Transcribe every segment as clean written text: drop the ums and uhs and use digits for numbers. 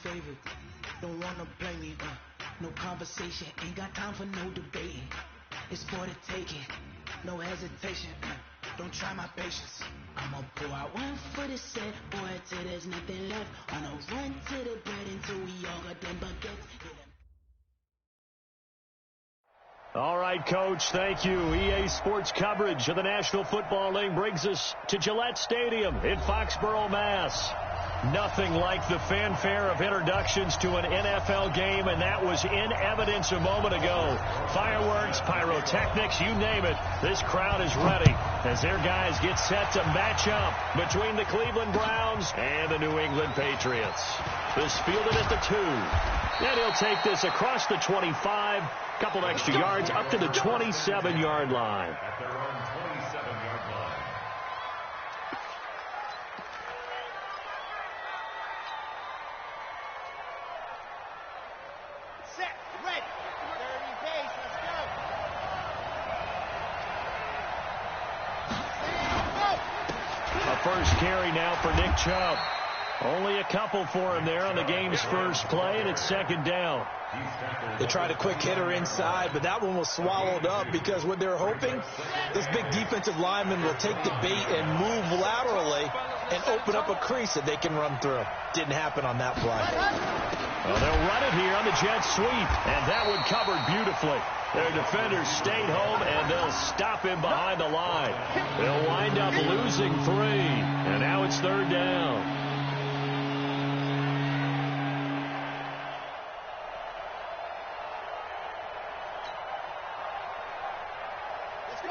favorite. Don't wanna blame me, no conversation, ain't got time for no debating. It's for the taking, no hesitation, don't try my patience. I'ma pour out one for the set, boy, till there's nothing left. On a run to the bread until we all got them baguettes. All right, Coach, thank you. EA Sports coverage of the National Football League brings us to Gillette Stadium in Foxborough, Mass. Nothing like the fanfare of introductions to an NFL game, and that was in evidence a moment ago. Fireworks, pyrotechnics, you name it. This crowd is ready as their guys get set to match up between the Cleveland Browns and the New England Patriots. This fielded at the 2. Then he'll take this across the 25, couple extra yards up to the 27-yard line. At their own 27-yard line. Set, ready. 30 pace, let's go. A first carry now for Nick Chubb. Only a couple for him there on the game's first play, and it's second down. They tried a quick hitter inside, but that one was swallowed up because what they're hoping, this big defensive lineman will take the bait and move laterally and open up a crease that they can run through. Didn't happen on that play. Well, they'll run it here on the jet sweep, and that one covered beautifully. Their defenders stayed home, and they'll stop him behind the line. They'll wind up losing 3, and now it's third down.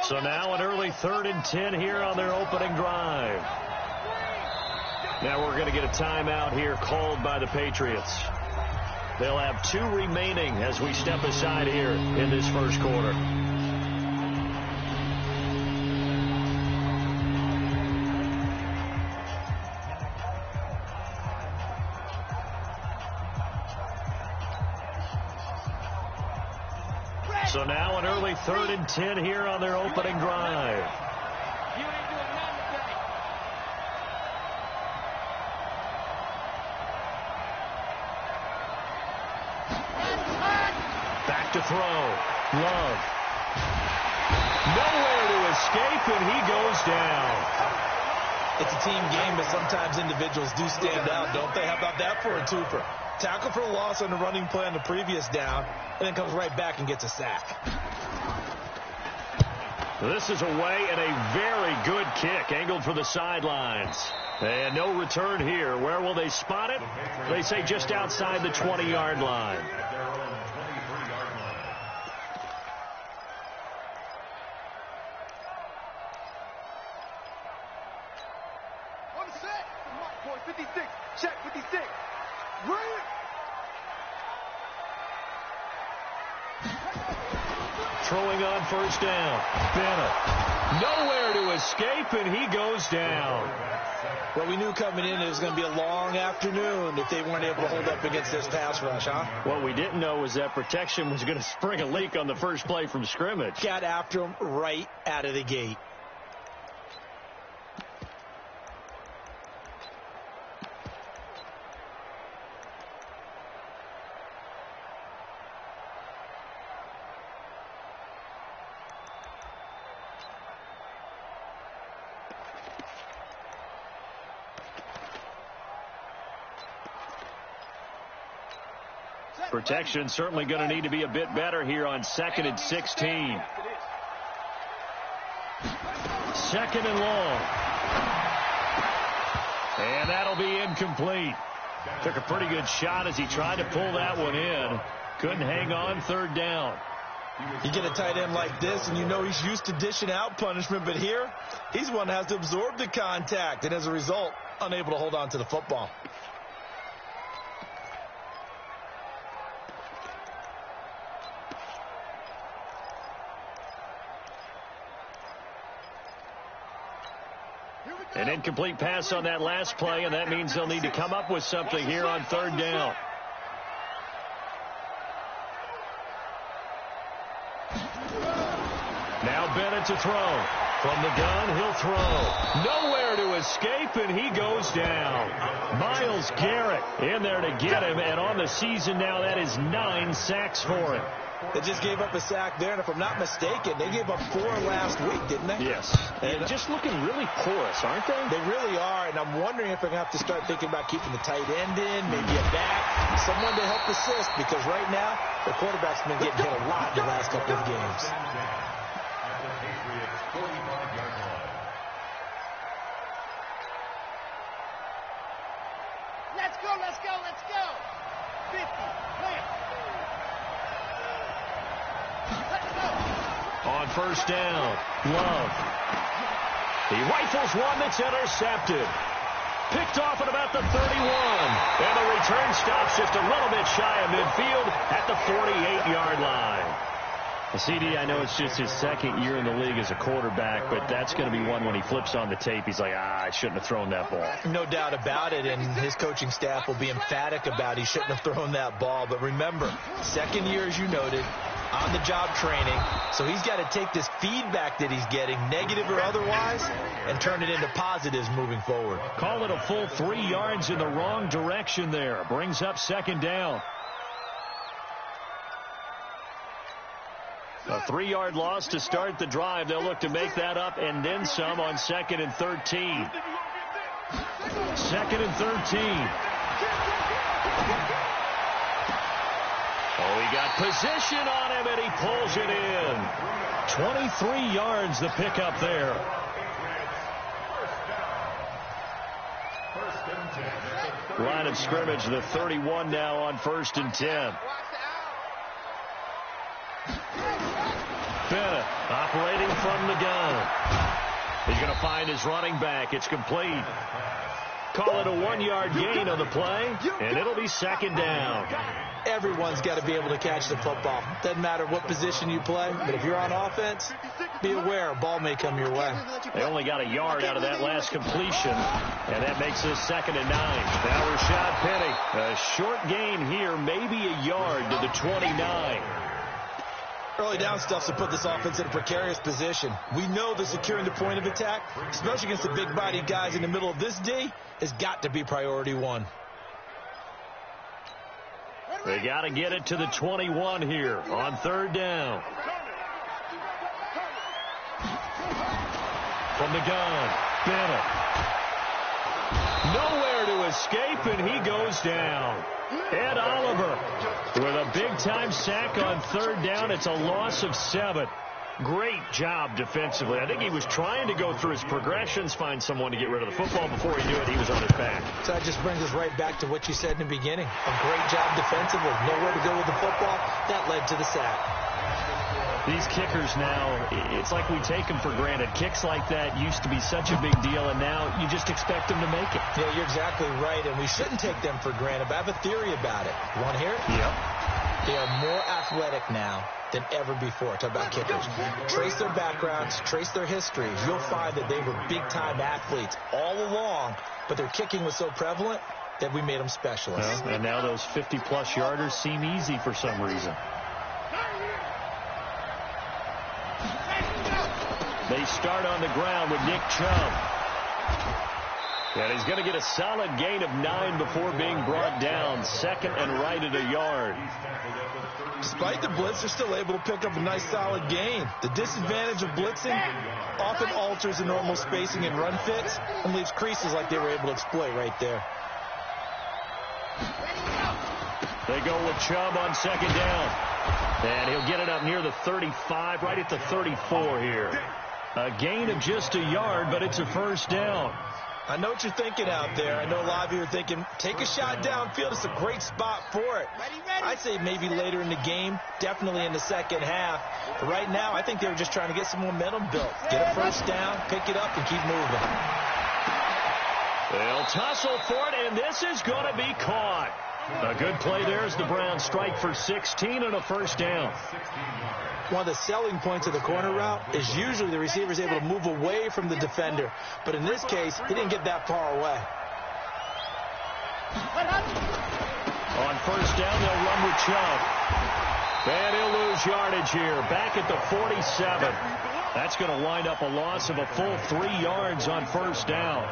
So now an early 3rd and 10 here on their opening drive. Now we're going to get a timeout here called by the Patriots. They'll have 2 remaining as we step aside here in this first quarter. So now an early 3rd and 10 here on their opening drive. Back to throw. Love. Nowhere to escape, and he goes down. It's a team game, but sometimes individuals do stand out, don't they? How about that for a twofer? Tackle for a loss on the running play on the previous down, and then comes right back and gets a sack. This is away and a very good kick, angled for the sidelines. And no return here. Where will they spot it? They say just outside the 20-yard line. At their own 23-yard line. On the set. Mark, boy, 56. Check, 56. Right. Throwing on first down. Bennett. Nowhere to escape, and he goes down. Well, we knew coming in it was going to be a long afternoon if they weren't able to hold up against this pass rush, huh? What we didn't know was that protection was going to spring a leak on the first play from scrimmage. Got after him right out of the gate. Protection certainly going to need to be a bit better here on 2nd and 16. 2nd and long. And that'll be incomplete. Took a pretty good shot as he tried to pull that one in. Couldn't hang on, 3rd down. You get a tight end like this, and you know he's used to dishing out punishment, but here, he's one that has to absorb the contact, and as a result, unable to hold on to the football. An incomplete pass on that last play, and that means they'll need to come up with something here on 3rd down. Now Bennett to throw. From the gun, he'll throw. Nowhere to escape, and he goes down. Myles Garrett in there to get him, and on the season now, that is 9 sacks for him. They just gave up a sack there, and if I'm not mistaken, they gave up 4 last week, didn't they? Yes, and just looking really porous, aren't they? They really are, and I'm wondering if they're going to have to start thinking about keeping the tight end in, maybe a back, someone to help assist, because right now, the quarterback's been getting hit a lot in the last couple of games. At the Patriots' 45-yard line. Let's go, let's go, let's go. 50, clear. Let's go. On first down, Love. He rifles one that's intercepted. Picked off at about the 31. And the return stops just a little bit shy of midfield at the 48-yard line. CD, I know it's just his second year in the league as a quarterback, but that's going to be one when he flips on the tape. He's like, I shouldn't have thrown that ball. No doubt about it, and his coaching staff will be emphatic about he shouldn't have thrown that ball. But remember, second year, as you noted, on-the-job training, so he's got to take this feedback that he's getting, negative or otherwise, and turn it into positives moving forward. Call it a full 3 yards in the wrong direction there. Brings up second down. A 3-yard loss to start the drive. They'll look to make that up and then some on 2nd and 13. 2nd and 13. Oh, he got position on him, and he pulls it in. 23 yards the pickup there. Line of scrimmage, the 31 now on 1st and 10. Bennett operating from the gun. He's going to find his running back. It's complete. Call it a 1-yard gain on the play, and it'll be 2nd down. Everyone's got to be able to catch the football. Doesn't matter what position you play, but if you're on offense, be aware a ball may come your way. They only got a yard out of that last completion, and that makes this 2nd and 9. Now Rashad Penny. A short gain here, maybe a yard to the 29. Early down stuff to put this offense in a precarious position. We know that securing the point of attack, especially against the big-bodied guys in the middle of this D, has got to be priority 1. They got to get it to the 21 here on 3rd down. From the gun, Bennett. Nowhere to escape, and he goes down. Ed Oliver with a big-time sack on 3rd down. It's a loss of 7. Great job defensively. I think he was trying to go through his progressions, find someone to get rid of the football. Before he knew it, he was on his back. So that just brings us right back to what you said in the beginning. A great job defensively. Nowhere to go with the football. That led to the sack. These kickers now, it's like we take them for granted. Kicks like that used to be such a big deal, and now you just expect them to make it. Yeah, you're exactly right, and we shouldn't take them for granted. But I have a theory about it. You want to hear it? Yep. They are more athletic now than ever before. Talk about kickers. Trace their backgrounds, trace their history. You'll find that they were big-time athletes all along, but their kicking was so prevalent that we made them specialists. Well, and now those 50-plus yarders seem easy for some reason. They start on the ground with Nick Chubb. And he's going to get a solid gain of 9 before being brought down. 2nd and right at a yard. Despite the blitz, they're still able to pick up a nice solid gain. The disadvantage of blitzing often alters the normal spacing and run fits and leaves creases like they were able to exploit right there. They go with Chubb on 2nd down. And he'll get it up near the 35, right at the 34 here. A gain of just a yard, but it's a 1st down. I know what you're thinking out there. I know a lot of you are thinking, take a shot downfield. It's a great spot for it. I'd say maybe later in the game, definitely in the second half. But right now, I think they were just trying to get some momentum built. Get a 1st down, pick it up, and keep moving. They'll tussle for it, and this is going to be caught. A good play there as the Browns strike for 16 and a 1st down. One of the selling points of the corner route is usually the receiver is able to move away from the defender. But in this case, he didn't get that far away. On first down, they'll run with Chubb. And he'll lose yardage here. Back at the 47. That's going to wind up a loss of a full 3 yards on first down.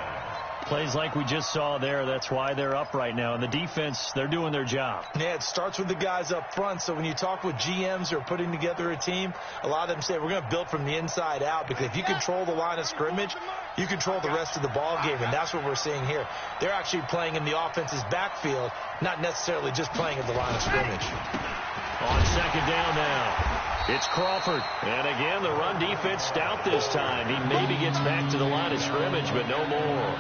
Plays like we just saw there. That's why they're up right now. And the defense, they're doing their job. Yeah, it starts with the guys up front. So when you talk with GMs who are putting together a team, a lot of them say we're going to build from the inside out, because if you control the line of scrimmage, you control the rest of the ball game, and that's what we're seeing here. They're actually playing in the offense's backfield, not necessarily just playing at the line of scrimmage. On second down now, it's Crawford. And again, the run defense stout this time. He maybe gets back to the line of scrimmage, but no more.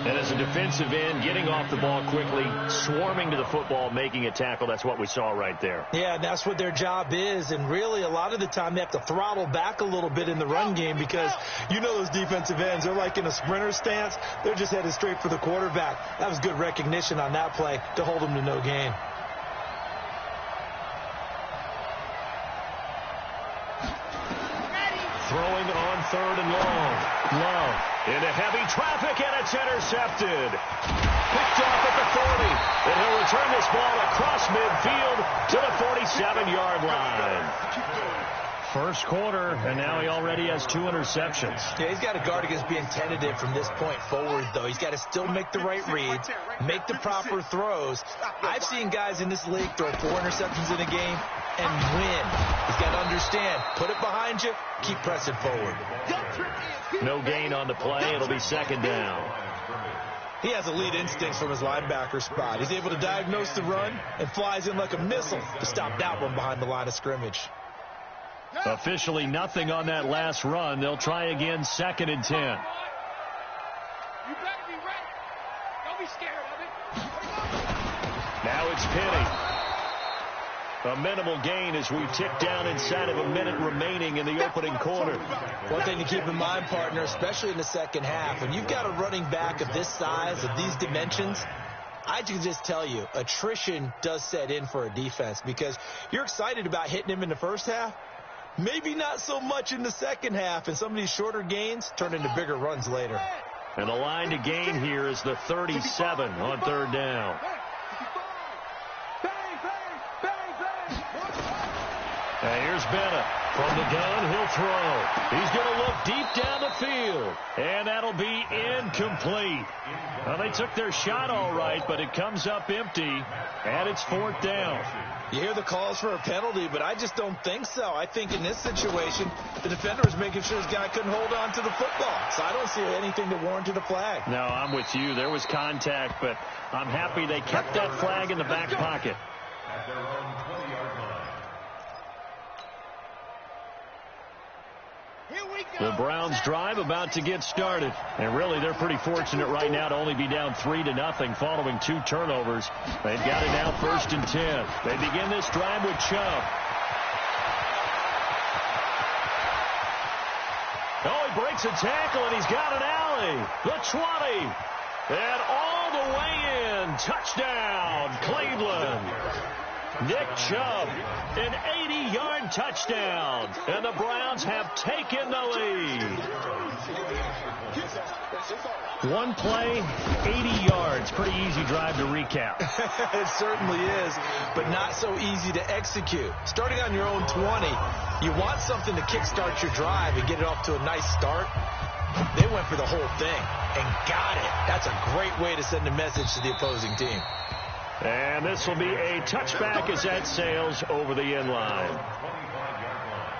And as a defensive end, getting off the ball quickly, swarming to the football, making a tackle, that's what we saw right there. Yeah, and that's what their job is. And really, a lot of the time, they have to throttle back a little bit in the run game, because you know those defensive ends, they're like in a sprinter stance. They're just headed straight for the quarterback. That was good recognition on that play to hold them to no gain. Throwing on third and long. Love into heavy traffic, and it's intercepted. Picked off at the 40. And he'll return this ball across midfield to the 47-yard line. First quarter, and now he already has 2 interceptions. Yeah, he's got to guard against being tentative from this point forward, though. He's got to still make the right reads, make the proper throws. I've seen guys in this league throw 4 interceptions in a game and win. He's got to understand, put it behind you, keep pressing forward. No gain on the play. It'll be second down. He has elite instincts from his linebacker spot. He's able to diagnose the run and flies in like a missile to stop that one behind the line of scrimmage. Officially nothing on that last run. They'll try again, second and 10. You better be ready. Don't be scared of it. Now it's Penny. A minimal gain as we tick down inside of a minute remaining in the opening quarter. One thing to keep in mind, partner, especially in the second half, when you've got a running back of this size, of these dimensions, I can just tell you, attrition does set in for a defense, because you're excited about hitting him in the first half. Maybe not so much in the second half, and some of these shorter gains turn into bigger runs later. And the line to gain here is the 37 on third down. And here's Bennett. From the gun, he'll throw. He's going to look deep down the field. And that'll be incomplete. Well, they took their shot all right, but it comes up empty, and it's fourth down. You hear the calls for a penalty, but I just don't think so. I think in this situation, the defender was making sure his guy couldn't hold on to the football. So I don't see anything that warranted a flag. No, I'm with you. There was contact, but I'm happy they kept that flag in the back pocket. At their own 20-yard line. The Browns drive about to get started. And really, they're pretty fortunate right now to only be down 3-0 following 2 turnovers. They've got it now first and 10. They begin this drive with Chubb. Oh, he breaks a tackle, and he's got an alley. The 20. And all the way in. Touchdown, Cleveland. Nick Chubb, an 80-yard touchdown, and the Browns have taken the lead. One play, 80 yards. Pretty easy drive to recap. It certainly is, but not so easy to execute. Starting on your own 20, you want something to kickstart your drive and get it off to a nice start. They went for the whole thing and got it. That's a great way to send a message to the opposing team. And this will be a touchback as that sails over the end line. 25-yard line.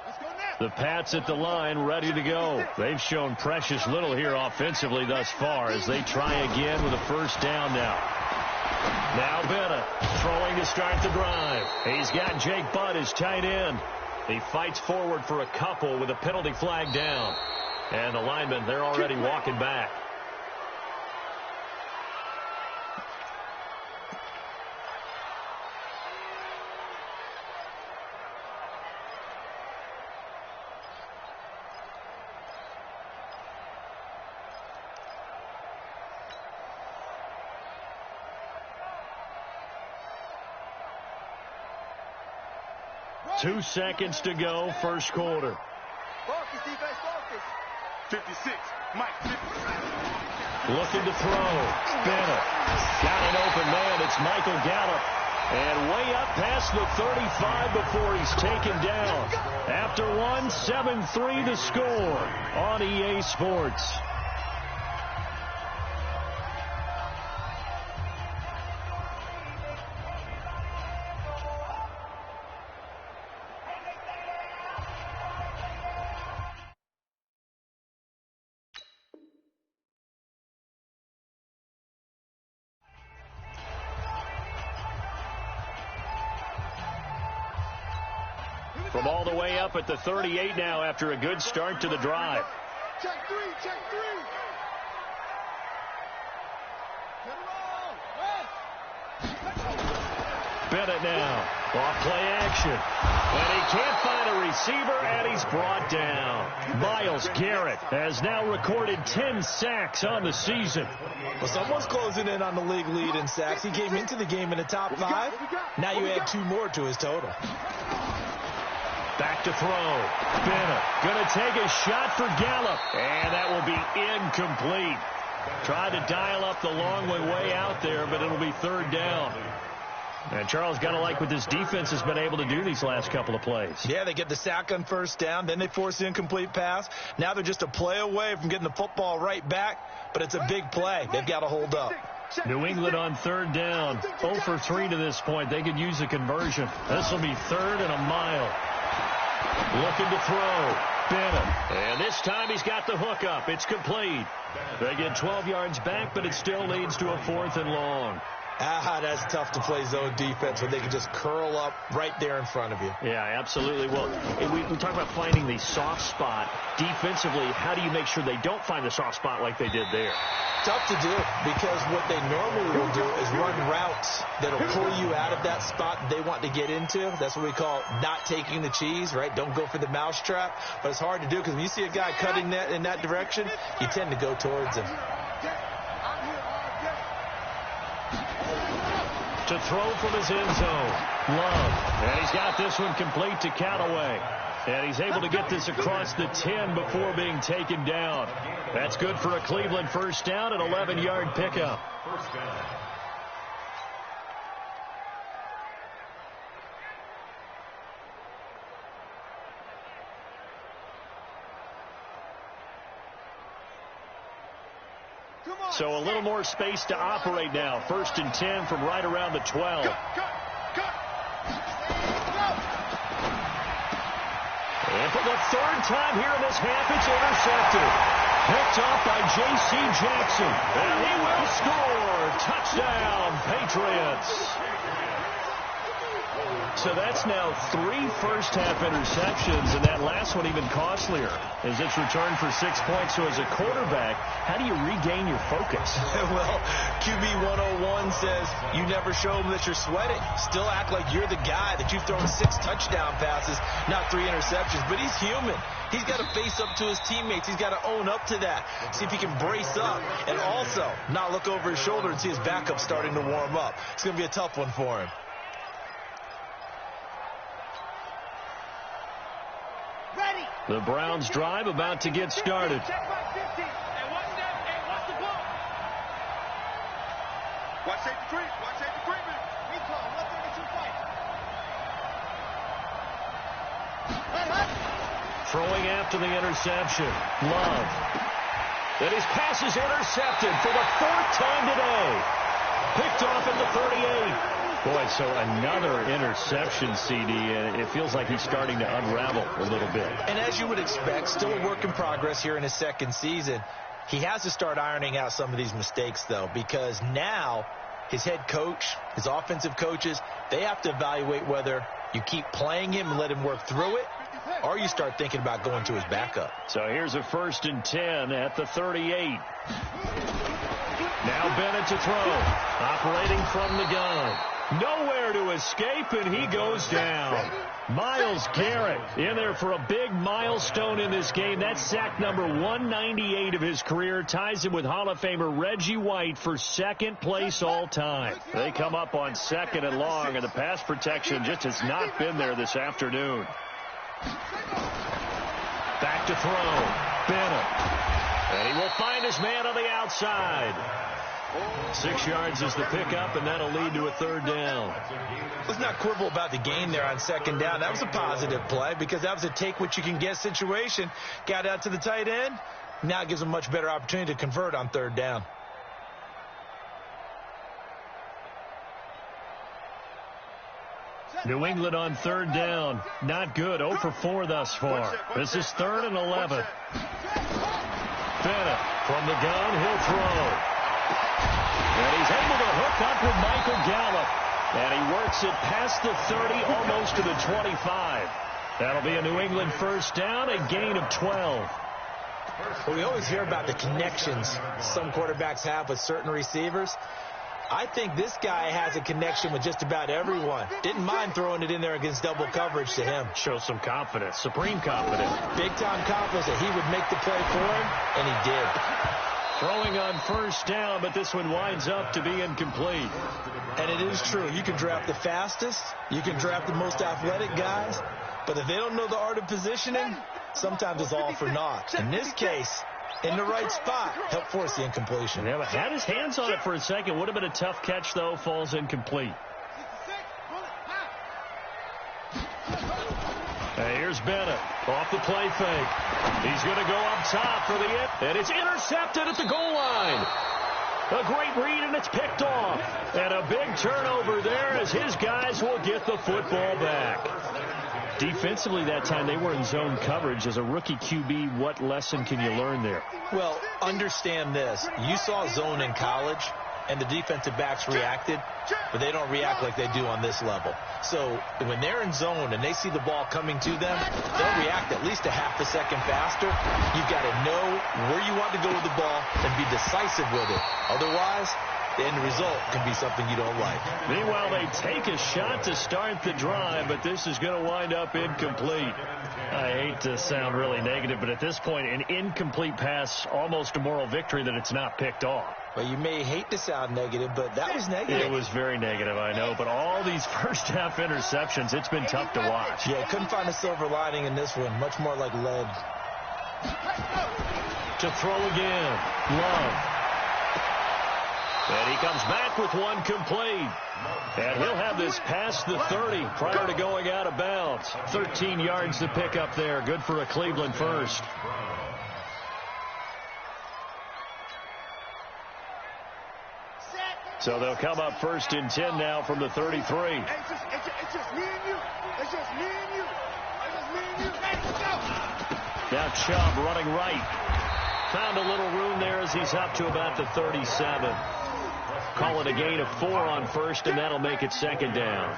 Let's go now. The Pats at the line, ready to go. They've shown precious little here offensively thus far as they try again with a first down now. Now Bennett throwing to start the drive. He's got Jake Butt as tight end. He fights forward for a couple with a penalty flag down. And the linemen, they're already walking back. 2 seconds to go, first quarter. Focus, defense, focus. 56. Mike, 50. Looking to throw. Bennett. Got an open man. It's Michael Gallup. And way up past the 35 before he's taken down. After one, 7-3 to score on EA Sports. From all the way up at the 38 now after a good start to the drive. Check three, check three. Bennett now. Off play action. And he can't find a receiver, and he's brought down. Myles Garrett has now recorded 10 sacks on the season. Well, someone's closing in on the league lead in sacks. He came into the game in the top 5. Now you add 2 more to his total. Back to throw. Bennett going to take a shot for Gallup. And that will be incomplete. Tried to dial up the long way out there, but it'll be third down. And Charles, got to like what this defense has been able to do these last couple of plays. Yeah, they get the sack on first down. Then they force the incomplete pass. Now they're just a play away from getting the football right back. But it's a big play. They've got to hold up. New England on third down. 0 for 3 to this point. They could use a conversion. This will be third and a mile. Looking to throw. Bennett. And this time he's got the hook up. It's complete. They get 12 yards back, but it still leads to a 4th and long. That's tough to play zone defense when they can just curl up right there in front of you. Yeah, absolutely. Well, we talk about finding the soft spot. Defensively, how do you make sure they don't find the soft spot like they did there? Tough to do, because what they normally will do is run routes that'll pull you out of that spot they want to get into. That's what we call not taking the cheese, right? Don't go for the mousetrap. But it's hard to do because when you see a guy cutting that in that direction, you tend to go towards him. To throw from his end zone. Love. And he's got this one complete to Callaway. And he's able to get this across the 10 before being taken down. That's good for a Cleveland first down, an 11-yard pickup. First down. So a little more space to operate now. 1st and 10 from right around the 12. And for the 3rd time here in this half, it's intercepted. Picked off by J.C. Jackson. And he will score. Touchdown, Patriots. So that's now 3 first-half interceptions, and that last one even costlier as it's returned for 6 points. So as a quarterback, how do you regain your focus? Well, QB 101 says you never show them that you're sweating. Still act like you're the guy, that you've thrown 6 touchdown passes, not 3 interceptions. But he's human. He's got to face up to his teammates. He's got to own up to that. See if he can brace up and also not look over his shoulder and see his backup starting to warm up. It's going to be a tough one for him. The Browns drive about to get started. Watch safety creep. Watch safety creeping. Recall. 132 fight. Throwing after the interception. Love. And his pass is intercepted for the 4th time today. Picked off at the 38. Boy, so another interception, CD, and it feels like he's starting to unravel a little bit. And as you would expect, still a work in progress here in his 2nd season. He has to start ironing out some of these mistakes, though, because now his head coach, his offensive coaches, they have to evaluate whether you keep playing him and let him work through it, or you start thinking about going to his backup. So here's a 1st and 10 at the 38. Now Bennett to throw. Operating from the gun. Nowhere to escape, and he goes down. Myles Garrett in there for a big milestone in this game. That's sack number 198 of his career. Ties him with Hall of Famer Reggie White for second place all time. They come up on second and long, and the pass protection just has not been there this afternoon. Back to throw. Bennett. And he will find his man on the outside. 6 yards is the pickup, and that'll lead to a third down. Let's not quibble about the gain there on second down. That was a positive play because that was a take-what-you-can-get situation. Got out to the tight end. Now it gives him a much better opportunity to convert on third down. New England on third down. Not good. 0 for 4 thus far. This is 3rd and 11. Bennett from the gun. He'll throw. And he's able to hook up with Michael Gallup. And he works it past the 30, almost to the 25. That'll be a New England first down, a gain of 12. Well, we always hear about the connections some quarterbacks have with certain receivers. I think this guy has a connection with just about everyone. Didn't mind throwing it in there against double coverage to him. Shows some confidence, supreme confidence. Big-time confidence that he would make the play for him, and he did. Throwing on first down, but this one winds up to be incomplete. And it is true. You can draft the fastest. You can draft the most athletic guys. But if they don't know the art of positioning, sometimes it's all for naught. In this case, in the right spot, helped force the incompletion. Yeah, but had his hands on it for a second. Would have been a tough catch, though. Falls incomplete. Here's Bennett off the play fake. He's going to go up top for the hit, and it's intercepted at the goal line. A great read, and it's picked off. And a big turnover there as his guys will get the football back. Defensively that time, they were in zone coverage. As a rookie QB, what lesson can you learn there? Well, understand this. You saw zone in college, and the defensive backs reacted, but they don't react like they do on this level. So when they're in zone and they see the ball coming to them, they'll react at least a half a second faster. You've got to know where you want to go with the ball and be decisive with it. Otherwise, the end result can be something you don't like. Meanwhile, they take a shot to start the drive, but this is going to wind up incomplete. I hate to sound really negative, but at this point, an incomplete pass, almost a moral victory that it's not picked off. Well, you may hate to sound negative, but that was negative. It was very negative, I know. But all these first-half interceptions, it's been tough to watch. Yeah, couldn't find a silver lining in this one. Much more like lead. To throw again. Love. And he comes back with one complete. And he'll have this past the 30 prior to going out of bounds. 13 yards to pick up there. Good for a Cleveland first. So they'll come up 1st and 10 now from the 33. It's just me and you. It's just me and you. It's just me and you. Let's go. Now Chubb running right. Found a little room there as he's up to about the 37. Call it a gain of 4 on first, and that'll make it 2nd down.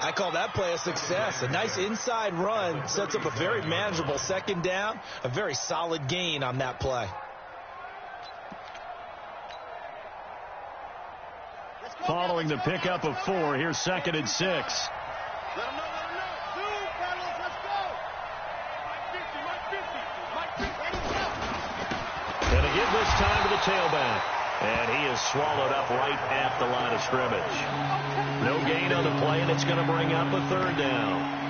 I call that play a success. A nice inside run sets up a very manageable 2nd down. A very solid gain on that play. Following the pickup of 4, here's 2nd and 6. Let him know, let him know. Dude, fellas, let's go. Mike 50. Going to give this time to the tailback. And he is swallowed up right at the line of scrimmage. No gain on the play, and it's going to bring up a 3rd down.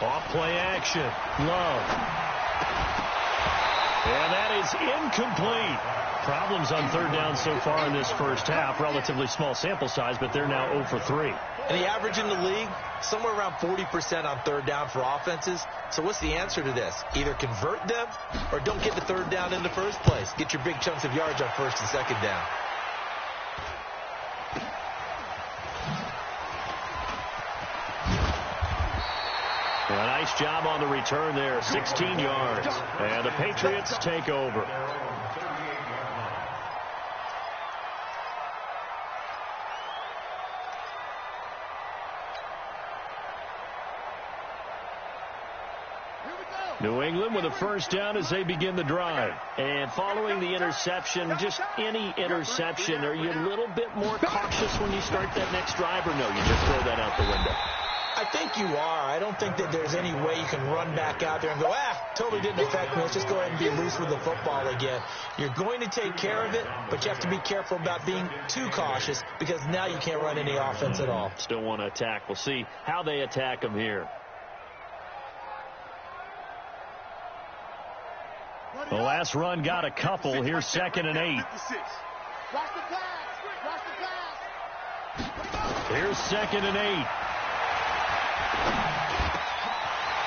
Off-play action. Love. And that is incomplete. Problems on 3rd down so far in this first half. Relatively small sample size, but they're now 0 for 3. And the average in the league, somewhere around 40% on third down for offenses. So what's the answer to this? Either convert them or don't get the third down in the first place. Get your big chunks of yards on first and second down. A nice job on the return there, 16 yards. And the Patriots take over. New England with a first down as they begin the drive. And following the interception, just any interception, are you a little bit more cautious when you start that next drive, or no, you just throw that out the window? I think you are. I don't think that there's any way you can run back out there and go, totally didn't affect me. Let's just go ahead and be loose with the football again. You're going to take care of it, but you have to be careful about being too cautious because now you can't run any offense at all. Still want to attack. We'll see how they attack them here. The last run got a couple. Here's 2nd and 8. Here's 2nd and 8.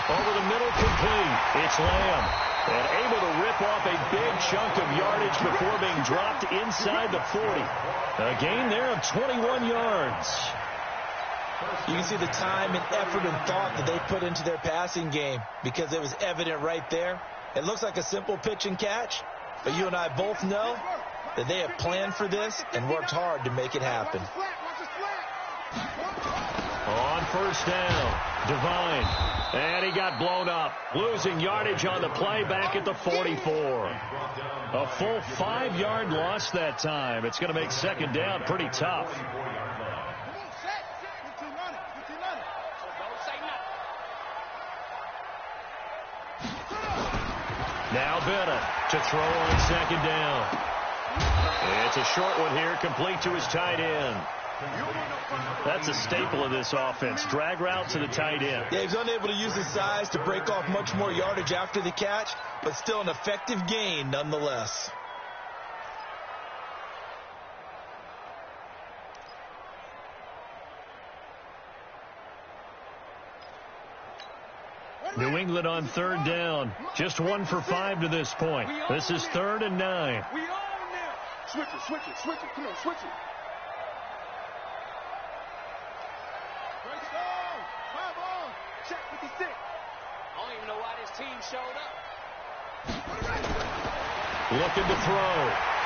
Over the middle, complete. It's Lamb. And able to rip off a big chunk of yardage before being dropped inside the 40. A gain there of 21 yards. You can see the time and effort and thought that they put into their passing game because it was evident right there. It looks like a simple pitch and catch, but you and I both know that they have planned for this and worked hard to make it happen. On first down, Devine. And he got blown up. Losing yardage on the play back at the 44. A full 5-yard loss that time. It's going to make second down pretty tough. Now Bennett to throw on second down. It's a short one here, complete to his tight end. That's a staple of this offense. Drag route to the tight end. Yeah, he's unable to use his size to break off much more yardage after the catch, but still an effective gain nonetheless. New England on third down. Just 1 for 5 to this point. This is 3rd and 9. We own them. Switch it. Come on, switch it. Great song. 5 on. Check with the stick. I don't even know why this team showed up. Looking to throw.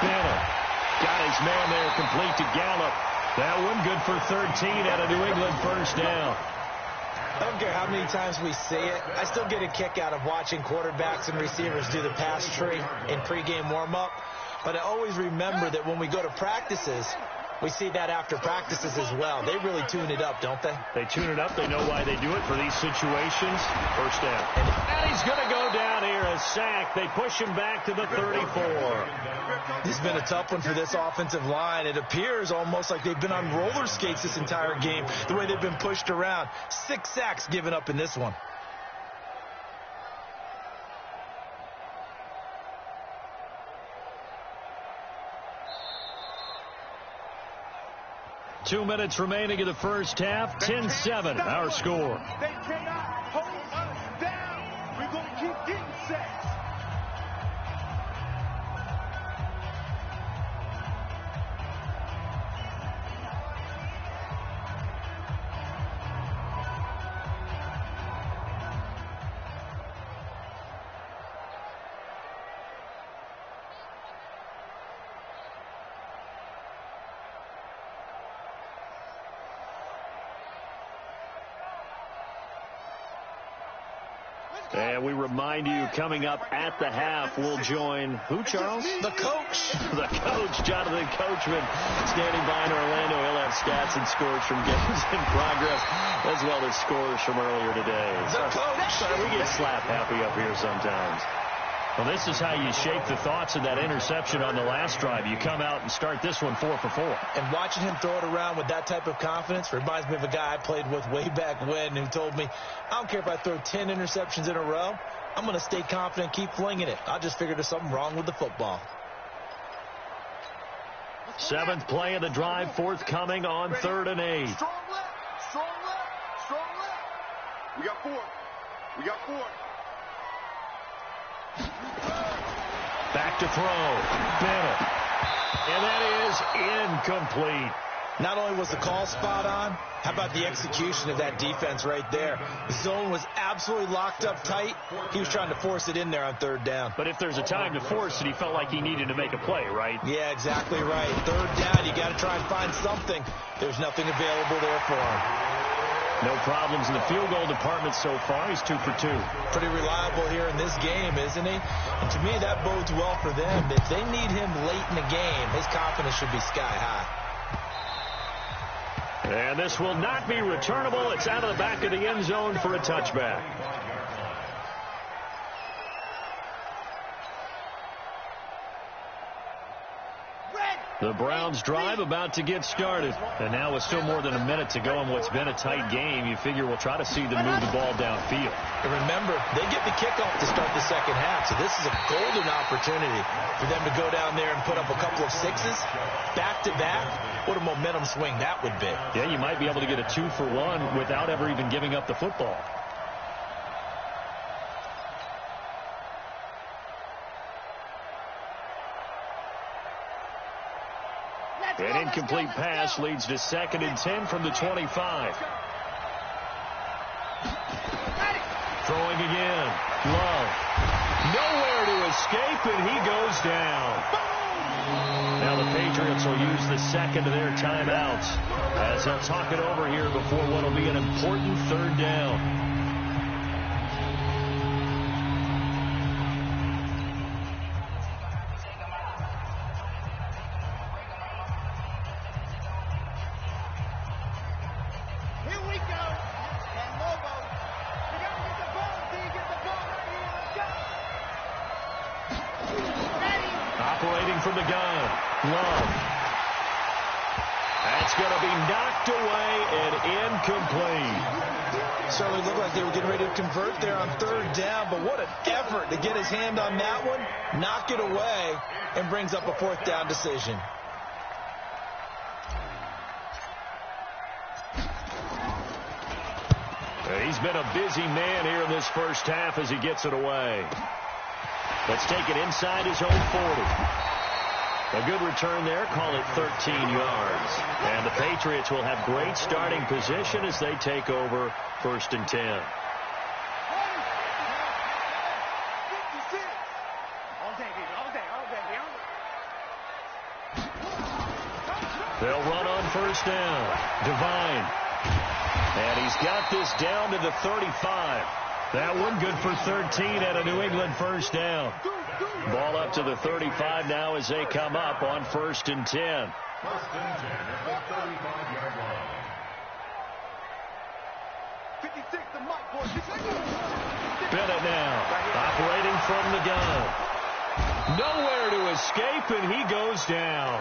Bennett got his man there, complete to Gallup. That one good for 13 out of New England first down. I don't care how many times we see it. I still get a kick out of watching quarterbacks and receivers do the pass tree in pregame warm-up. But I always remember that when we go to practices, we see that after practices as well. They really tune it up, don't they? They tune it up. They know why they do it for these situations. First down. And he's going to go down here, a sack. They push him back to the 34. This has been a tough one for this offensive line. It appears almost like they've been on roller skates this entire game, the way they've been pushed around. 6 sacks given up in this one. Two minutes remaining in the first half. 10-7, our score. They cannot hold us down. We're going to keep getting sacks. And we remind you, coming up at the half, we'll join who, Charles? The coach. The coach, Jonathan Coachman, standing by in Orlando. He'll have stats and scores from games in progress, as well as scores from earlier today. The coach. Sorry, we get slap happy up here sometimes. Well, this is how you shape the thoughts of that interception on the last drive. You come out and start this one 4 for 4. And watching him throw it around with that type of confidence reminds me of a guy I played with way back when who told me, I don't care if I throw 10 interceptions in a row. I'm going to stay confident, keep flinging it. I just figured there's something wrong with the football. 7th play of the drive, forthcoming on 3rd and 8. 4. We got 4. Back to throw. Bennett. And that is incomplete. Not only was the call spot on, how about the execution of that defense right there? The zone was absolutely locked up tight. He was trying to force it in there on 3rd down. But if there's a time to force it, he felt like he needed to make a play, right? Yeah, exactly right. 3rd down, you got to try and find something. There's nothing available there for him. No problems in the field goal department so far. He's 2 for 2. Pretty reliable here in this game, isn't he? And to me, that bodes well for them. If they need him late in the game, his confidence should be sky high. And this will not be returnable. It's out of the back of the end zone for a touchback. The Browns drive about to get started. And now with still more than a minute to go in what's been a tight game, you figure we'll try to see them move the ball downfield. And remember, they get the kickoff to start the second half, so this is a golden opportunity for them to go down there and put up a couple of 6s back-to-back. What a momentum swing that would be. Yeah, you might be able to get a 2-for-1 without ever even giving up the football. An incomplete pass leads to 2nd and 10 from the 25. Throwing again. Love. Nowhere to escape, and he goes down. Now the Patriots will use the second of their timeouts as they'll talk it over here before what will be an important 3rd down. Operating from the gun. Love. That's going to be knocked away and incomplete. Certainly looked like they were getting ready to convert there on 3rd down, but what an effort to get his hand on that one, knock it away, and brings up a 4th down decision. He's been a busy man here in this first half as he gets it away. Let's take it inside his own 40. A good return there. Call it 13 yards. And the Patriots will have great starting position as they take over 1st and 10. They'll run on 1st down. Devine. And he's got this down to the 35. That one good for 13 at a New England 1st down. Ball up to the 35 now as they come up on 1st and 10. 1st and 10 at the 35-yard line. 56 to Mike, boys. Bennett now operating from the gun. Nowhere to escape, and he goes down.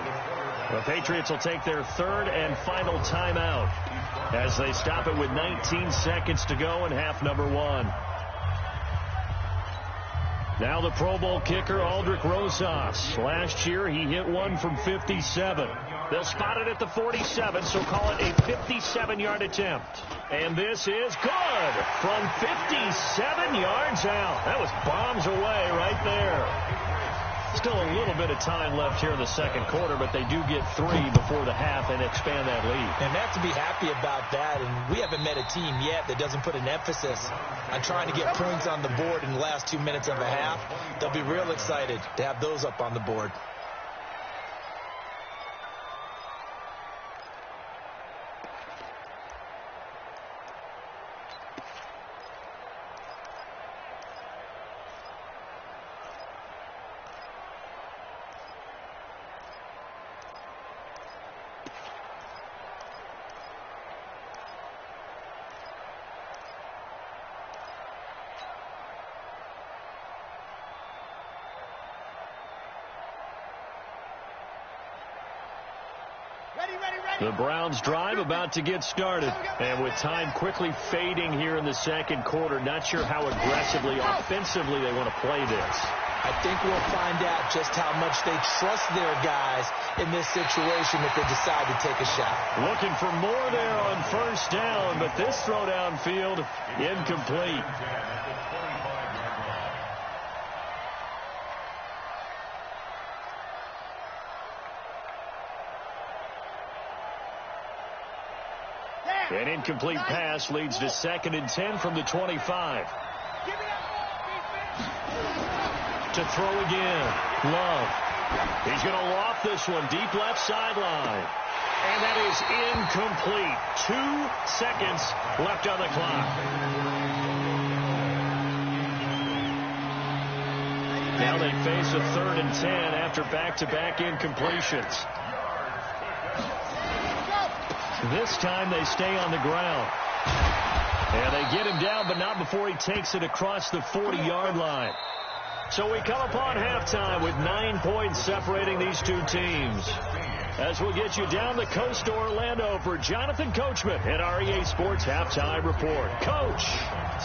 The Patriots will take their 3rd and final timeout as they stop it with 19 seconds to go in half number 1. Now the Pro Bowl kicker, Aldrich Rosas. Last year, he hit one from 57. They'll spot it at the 47, so call it a 57-yard attempt. And this is good from 57 yards out. That was bombs away right there. Still a little bit of time left here in the second quarter, but they do get 3 before the half and expand that lead. And they have to be happy about that, and we haven't met a team yet that doesn't put an emphasis on trying to get points on the board in the last 2 minutes of a half. They'll be real excited to have those up on the board. The Browns drive about to get started. And with time quickly fading here in the second quarter, not sure how aggressively, offensively they want to play this. I think we'll find out just how much they trust their guys in this situation if they decide to take a shot. Looking for more there on first down, but this throw downfield incomplete. An incomplete pass leads to 2nd and 10 from the 25. To throw again. Love. He's going to loft this one deep left sideline. And that is incomplete. 2 seconds left on the clock. Now they face a 3rd and 10 after back-to-back incompletions. This time they stay on the ground. And they get him down, but not before he takes it across the 40-yard line. So we come upon halftime with 9 points separating these two teams. As we'll get you down the coast to Orlando for Jonathan Coachman at our EA Sports Halftime Report. Coach!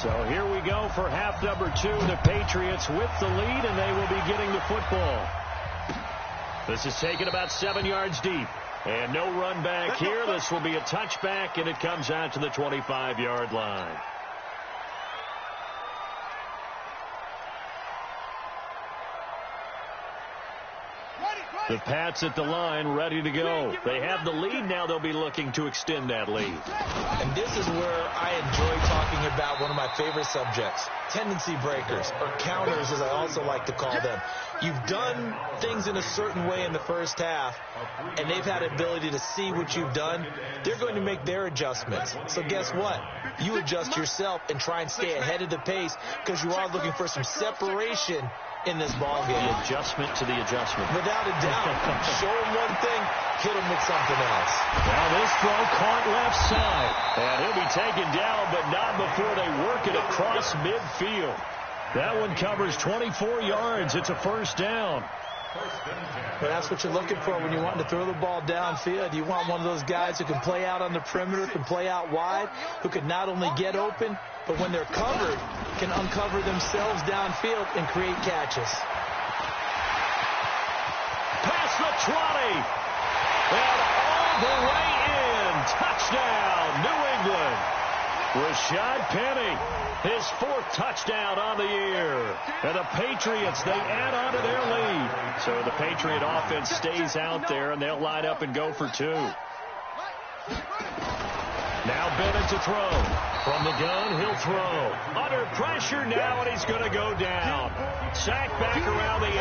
So here we go for half number 2. The Patriots with the lead, and they will be getting the football. This is taken about 7 yards deep. And no run back here. This will be a touchback, and it comes out to the 25-yard line. The Pats at the line, ready to go. They have the lead. Now they'll be looking to extend that lead. And this is where I enjoy talking about one of my favorite subjects, tendency breakers, or counters, as I also like to call them. You've done things in a certain way in the first half, and they've had the ability to see what you've done. They're going to make their adjustments. So guess what? You adjust yourself and try and stay ahead of the pace because you are looking for some separation in this ball game. The adjustment to the adjustment. Without a doubt. Show him one thing, hit him with something else. Now this throw caught left side. And he'll be taken down, but not before they work it across midfield. That one covers 24 yards. It's a first down. Well, that's what you're looking for when you want to throw the ball downfield. You want one of those guys who can play out on the perimeter, can play out wide, who can not only get open, but when they're covered, can uncover themselves downfield and create catches. Past the 20. And all the way in. Touchdown, New England. Rashad Penny, his 4th touchdown on the year. And the Patriots, they add on to their lead. So the Patriot offense stays out there, and they'll line up and go for 2. Now Bennett to throw. From the gun, he'll throw. Under pressure now, and he's going to go down. Sacked back around the 8.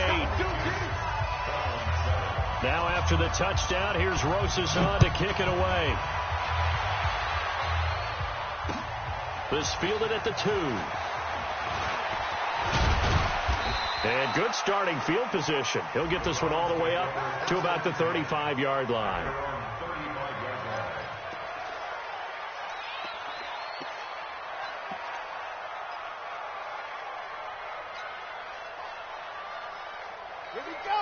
Now after the touchdown, here's Rosas on to kick it away. This fielded at the 2. And good starting field position. He'll get this one all the way up to about the 35-yard line.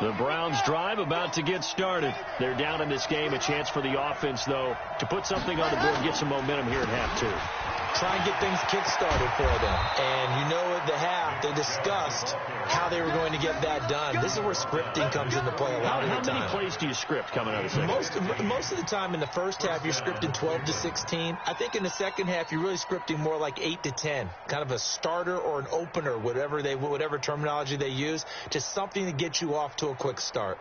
The Browns drive about to get started. They're down in this game. A chance for the offense, though, to put something on the board and get some momentum here at half 2. Try and get things kick-started for them. And you know at the half, they discussed how they were going to get that done. This is where scripting comes into play a lot of the time. How many plays do you script coming out of the second? Most of the time in the first half, you're scripting 12 to 16. I think in the second half, you're really scripting more like 8 to 10. Kind of a starter or an opener, whatever terminology they use. Just something to get you off to a quick start.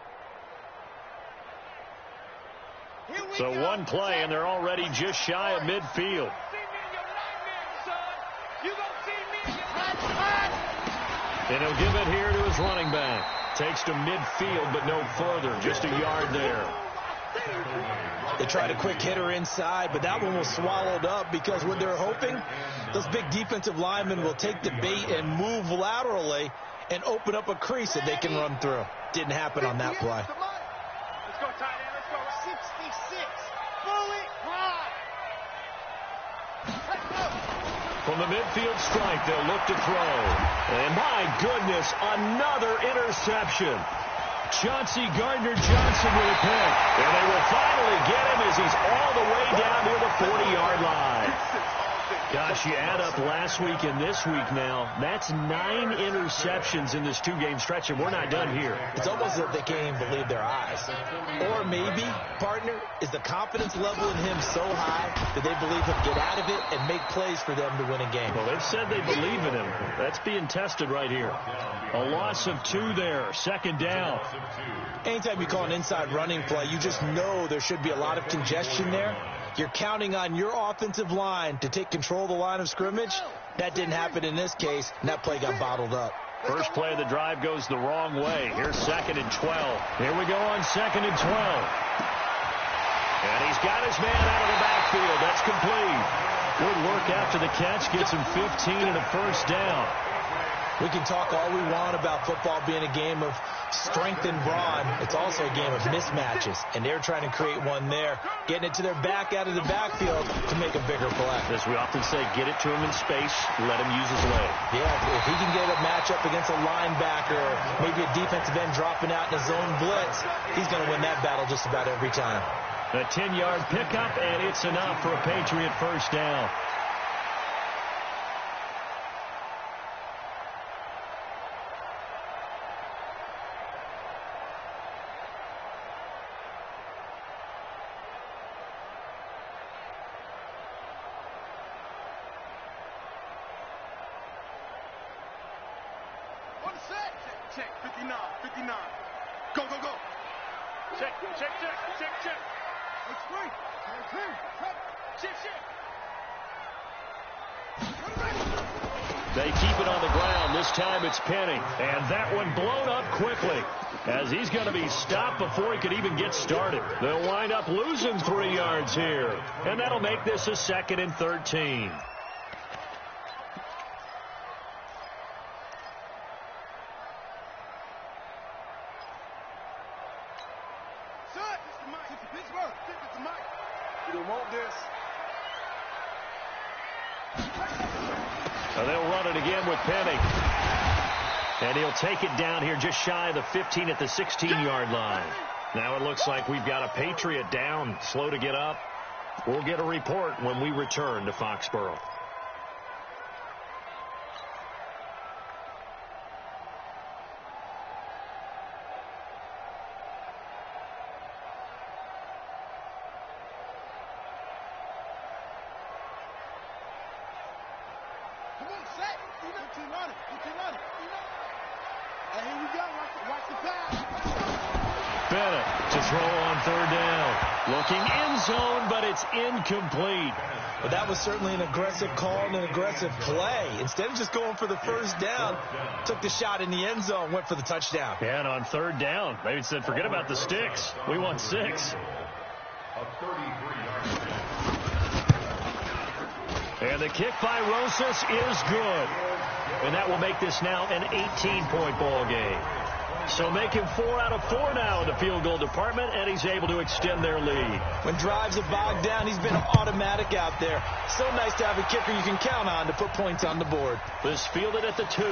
So one play, and they're already just shy of midfield. And he'll give it here to his running back. Takes to midfield, but no further. Just a yard there. They tried a quick hitter inside, but that one was swallowed up because what they're hoping, those big defensive linemen will take the bait and move laterally and open up a crease that they can run through. Didn't happen on that play. Let's go, tight end. Let's go. 66. Fully high. From the midfield strike, they'll look to throw. And my goodness, another interception. Chauncey Gardner-Johnson with a pick. And they will finally get him as he's all the way down near the 40-yard line. Gosh, you add up last week and this week now, that's 9 interceptions in this 2-game stretch, and we're not done here. It's almost as if they can't even believe their eyes. Or maybe, partner, is the confidence level in him so high that they believe he'll get out of it and make plays for them to win a game. Well, they've said they believe in him. That's being tested right here. A loss of 2 there, second down. Anytime you call an inside running play, you just know there should be a lot of congestion there. You're counting on your offensive line to take control of the line of scrimmage. That didn't happen in this case, and that play got bottled up. First play of the drive goes the wrong way. Here's 2nd and 12. Here we go on 2nd and 12. And he's got his man out of the backfield. That's complete. Good work after the catch. Gets him 15 and a first down. We can talk all we want about football being a game of strength and brawn. It's also a game of mismatches, and they're trying to create one there, getting it to their back out of the backfield to make a bigger play. As we often say, get it to him in space, let him use his leg. Yeah, if he can get a matchup against a linebacker or maybe a defensive end dropping out in a zone blitz, he's going to win that battle just about every time. A 10-yard pickup, and it's enough for a Patriot first down. Check, 59, 59. Go, go, go. Check, check, check, check, check. It's free. Check, check. They keep it on the ground. This time it's Penny. And that one blown up quickly as he's going to be stopped before he could even get started. They'll wind up losing 3 yards here. And that'll make this a 2nd and 13. So they'll run it again with Penny. And he'll take it down here just shy of the 15 at the 16-yard line. Now it looks like we've got a Patriot down, slow to get up. We'll get a report when we return to Foxborough. Bennett to throw on 3rd down. Looking end zone, but it's incomplete. But that was certainly an aggressive call and an aggressive play. Instead of just going for the first down, took the shot in the end zone, went for the touchdown. And on 3rd down, they said, forget about the sticks. We want 6. A 33-yard. And the kick by Rosas is good. And that will make this now an 18-point ball game. So make him 4 out of 4 now in the field goal department, and he's able to extend their lead. When drives are bogged down, he's been automatic out there. So nice to have a kicker you can count on to put points on the board. This fielded at the 2.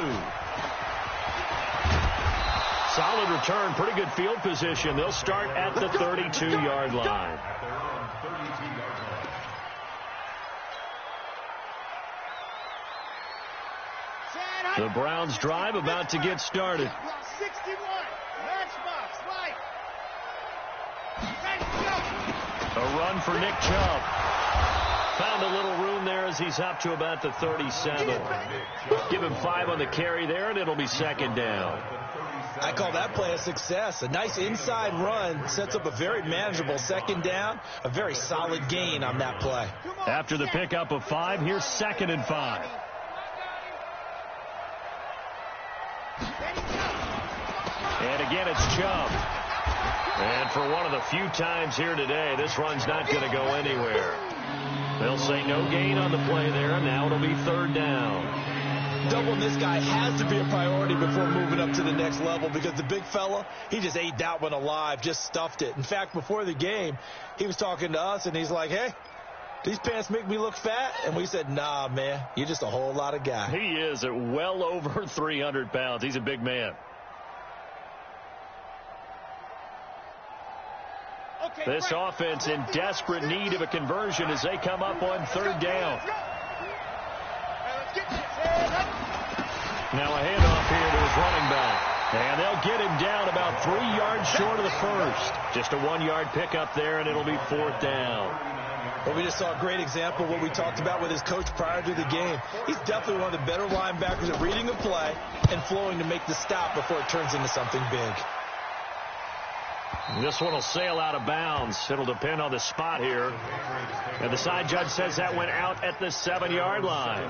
Solid return, pretty good field position. They'll start at the 32-yard line. The Browns drive about to get started. 61. Matchbox, right. A run for Nick Chubb. Found a little room there as he's up to about the 37. Give him 5 on the carry there, and it'll be 2nd down. I call that play a success. A nice inside run sets up a very manageable 2nd down. A very solid gain on that play. After the pickup of 5, here's 2nd and 5. And again, it's Chubb. And for one of the few times here today, this run's not going to go anywhere. They'll say no gain on the play there. Now it'll be 3rd down. Doubling this guy has to be a priority before moving up to the next level because the big fella, he just ate that one alive, just stuffed it. In fact, before the game, he was talking to us, and he's like, hey, these pants make me look fat? And we said, nah, man, you're just a whole lot of guy. He is at well over 300 pounds. He's a big man. This offense in desperate need of a conversion as they come up on 3rd down. Now a handoff here to his running back. And they'll get him down about 3 yards short of the first. Just a 1-yard pickup there, and it'll be 4th down. Well, we just saw a great example of what we talked about with his coach prior to the game. He's definitely one of the better linebackers at reading a play and flowing to make the stop before it turns into something big. This one will sail out of bounds. It'll depend on the spot here. And the side judge says that went out at the 7-yard line.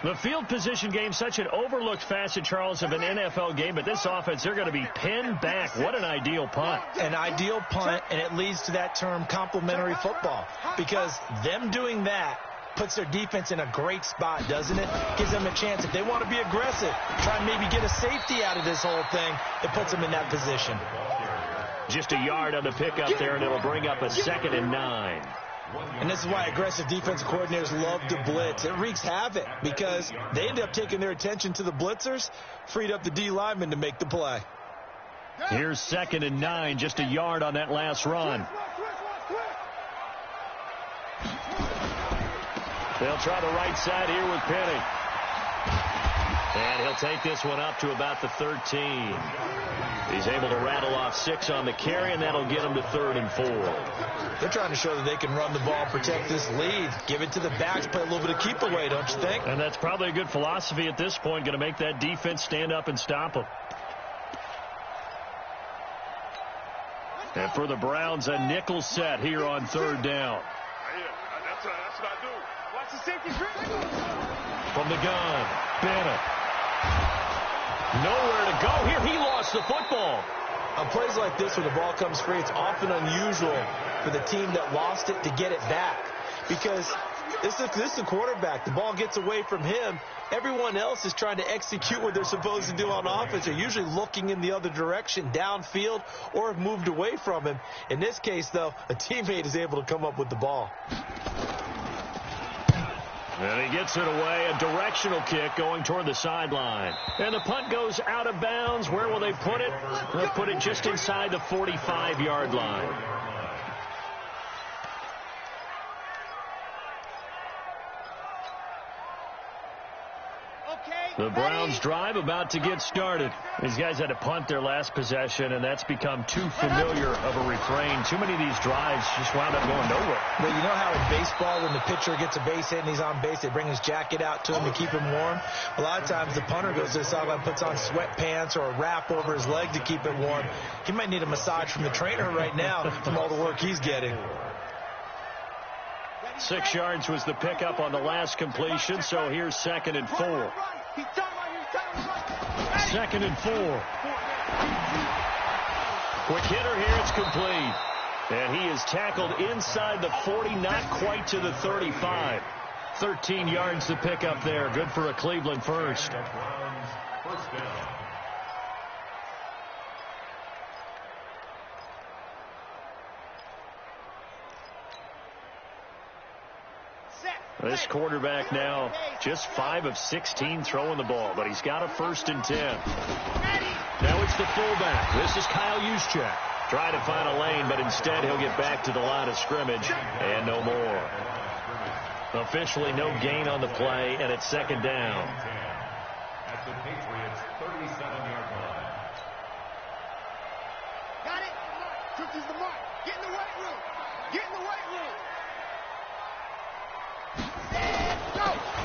The field position game, such an overlooked facet, Charles, of an NFL game, but this offense, they're going to be pinned back. What an ideal punt. An ideal punt, and it leads to that term complementary football, because them doing that puts their defense in a great spot, doesn't it? Gives them a chance. If they want to be aggressive, try and maybe get a safety out of this whole thing, it puts them in that position. Just a yard on the pickup there, and it'll bring up a 2nd and 9. And this is why aggressive defensive coordinators love to blitz. It wreaks havoc because they end up taking their attention to the blitzers, freed up the D lineman to make the play. Here's 2nd and 9, just a yard on that last run. They'll try the right side here with Penny. And he'll take this one up to about the 13. He's able to rattle off 6 on the carry, and that'll get him to 3rd and 4. They're trying to show that they can run the ball, protect this lead, give it to the backs, play a little bit of keep away, don't you think? And that's probably a good philosophy at this point, going to make that defense stand up and stop them. And for the Browns, a nickel set here on 3rd down. That's what I do. Watch the safety. From the gun, Bennett. Nowhere to go here. He lost the football. On plays like this where the ball comes free, it's often unusual for the team that lost it to get it back, because this is the quarterback. The ball gets away from him. Everyone else is trying to execute what they're supposed to do on offense. They're usually looking in the other direction, downfield, or have moved away from him. In this case, though, a teammate is able to come up with the ball. And he gets it away, a directional kick going toward the sideline. And the punt goes out of bounds. Where will they put it? They'll put it just inside the 45-yard line. The Browns drive about to get started. These guys had to punt their last possession, and that's become too familiar of a refrain. Too many of these drives just wound up going nowhere. Well, you know how in baseball, when the pitcher gets a base hit and he's on base, they bring his jacket out to him to keep him warm? A lot of times the punter goes to the sideline, puts on sweatpants or a wrap over his leg to keep it warm. He might need a massage from the trainer right now from all the work he's getting. 6 yards was the pickup on the last completion, so here's 2nd and 4. 2nd and 4. Quick hitter here, it's complete. And he is tackled inside the 40, not quite to the 35. 13 yards to pick up there. Good for a Cleveland first. This quarterback now just 5 of 16 throwing the ball, but he's got a 1st and 10. Now it's the fullback. This is Kyle Juszczyk. Trying to find a lane, but instead he'll get back to the line of scrimmage and no more. Officially no gain on the play, and it's 2nd down. At the Patriots' 37-yard line. Got it. Took is the mark. Get in the weight room. Get in the weight room.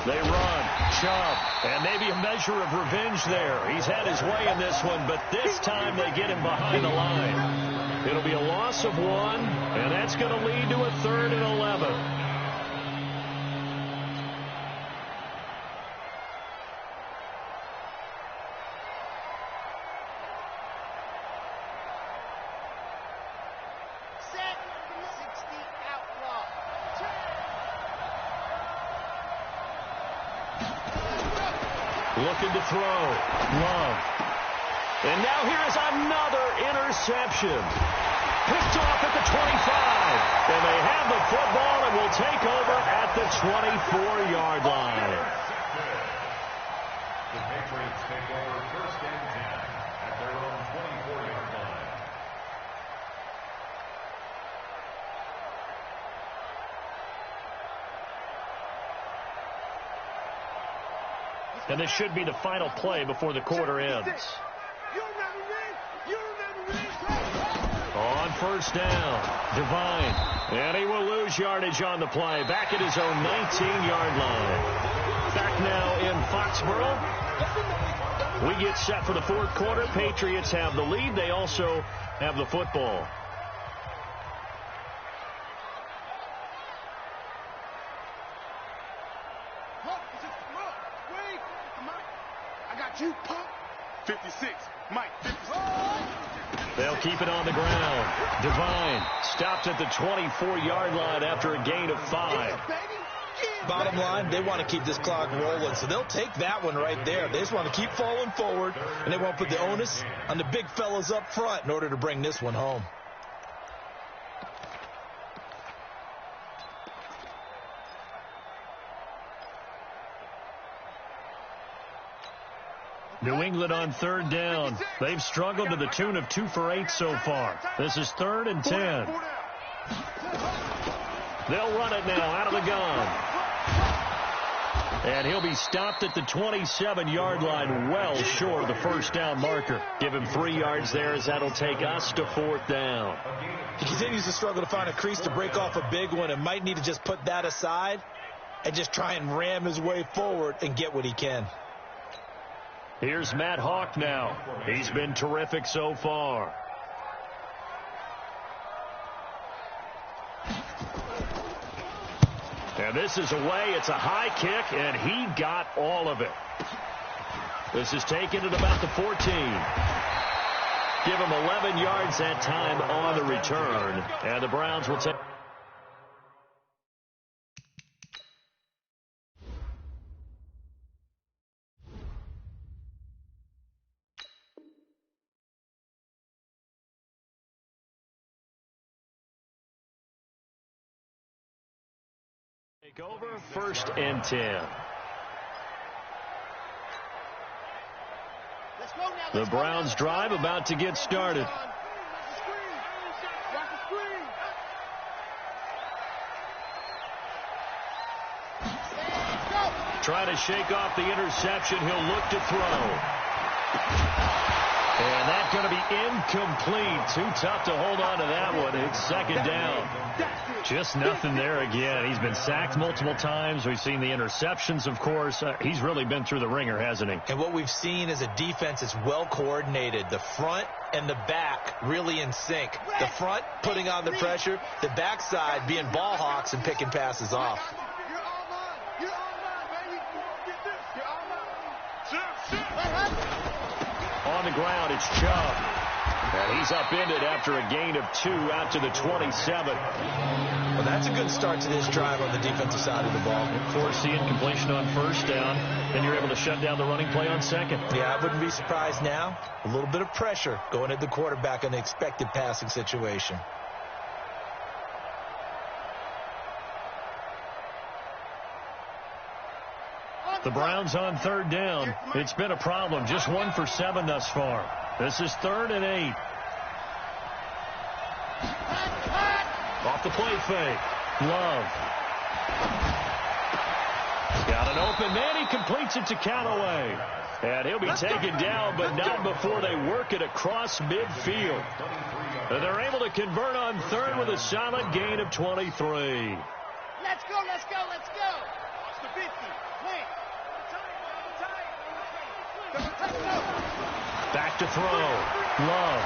They run, Chubb, and maybe a measure of revenge there. He's had his way in this one, but this time they get him behind the line. It'll be a loss of 1, and that's going to lead to a 3rd and 11. Looking to throw. Love. And now here is another interception. Picked off at the 25. And they have the football and will take over at the 24-yard line. The Patriots take over 1st and 10 at their own 24-yard line. And this should be the final play before the quarter ends. On first down, Devine. And he will lose yardage on the play. Back at his own 19-yard line. Back now in Foxborough. We get set for the fourth quarter. Patriots have the lead. They also have the football. I got you, punk. 56. Mike, 56. They'll keep it on the ground. Devine stopped at the 24-yard line after a gain of 5. Bottom line, they want to keep this clock rolling, so they'll take that one right there. They just want to keep falling forward, and they won't put the onus on the big fellas up front in order to bring this one home. New England on third down. They've struggled to the tune of 2 for 8 so far. This is 3rd and 10. They'll run it now out of the gun. And he'll be stopped at the 27-yard line, well short of the first down marker. Give him 3 yards there, as that'll take us to 4th down. He continues to struggle to find a crease to break off a big one and might need to just put that aside and just try and ram his way forward and get what he can. Here's Matt Hawk now. He's been terrific so far. And this is away. It's a high kick, and he got all of it. This is taken at about the 14. Give him 11 yards that time on the return. And the Browns will take... Take over 1st and 10. The Browns drive about to get started. Trying to shake off the interception. He'll look to throw. And that's going to be incomplete. Too tough to hold on to that one. It's 2nd down. Just nothing there again. He's been sacked multiple times. We've seen the interceptions, of course. He's really been through the ringer, hasn't he? And what we've seen is a defense that's well coordinated. The front and the back really in sync. The front putting on the pressure. The backside being ball hawks and picking passes off. On the ground, it's Chubb. And he's upended after a gain of 2 out to the 27. Well, that's a good start to this drive on the defensive side of the ball. Force the incompletion on 1st down, and you're able to shut down the running play on 2nd. Yeah, I wouldn't be surprised now. A little bit of pressure going at the quarterback in the expected passing situation. The Browns on 3rd down. It's been a problem. Just 1 for 7 thus far. This is 3rd and 8. Off the play fake. Love. Got an open man. He completes it to Callaway. And he'll be taken down, but not before they work it across midfield. And they're able to convert on 3rd with a solid gain of 23. Let's go, let's go, let's go. Watch the 50. Win. Back to throw. Love.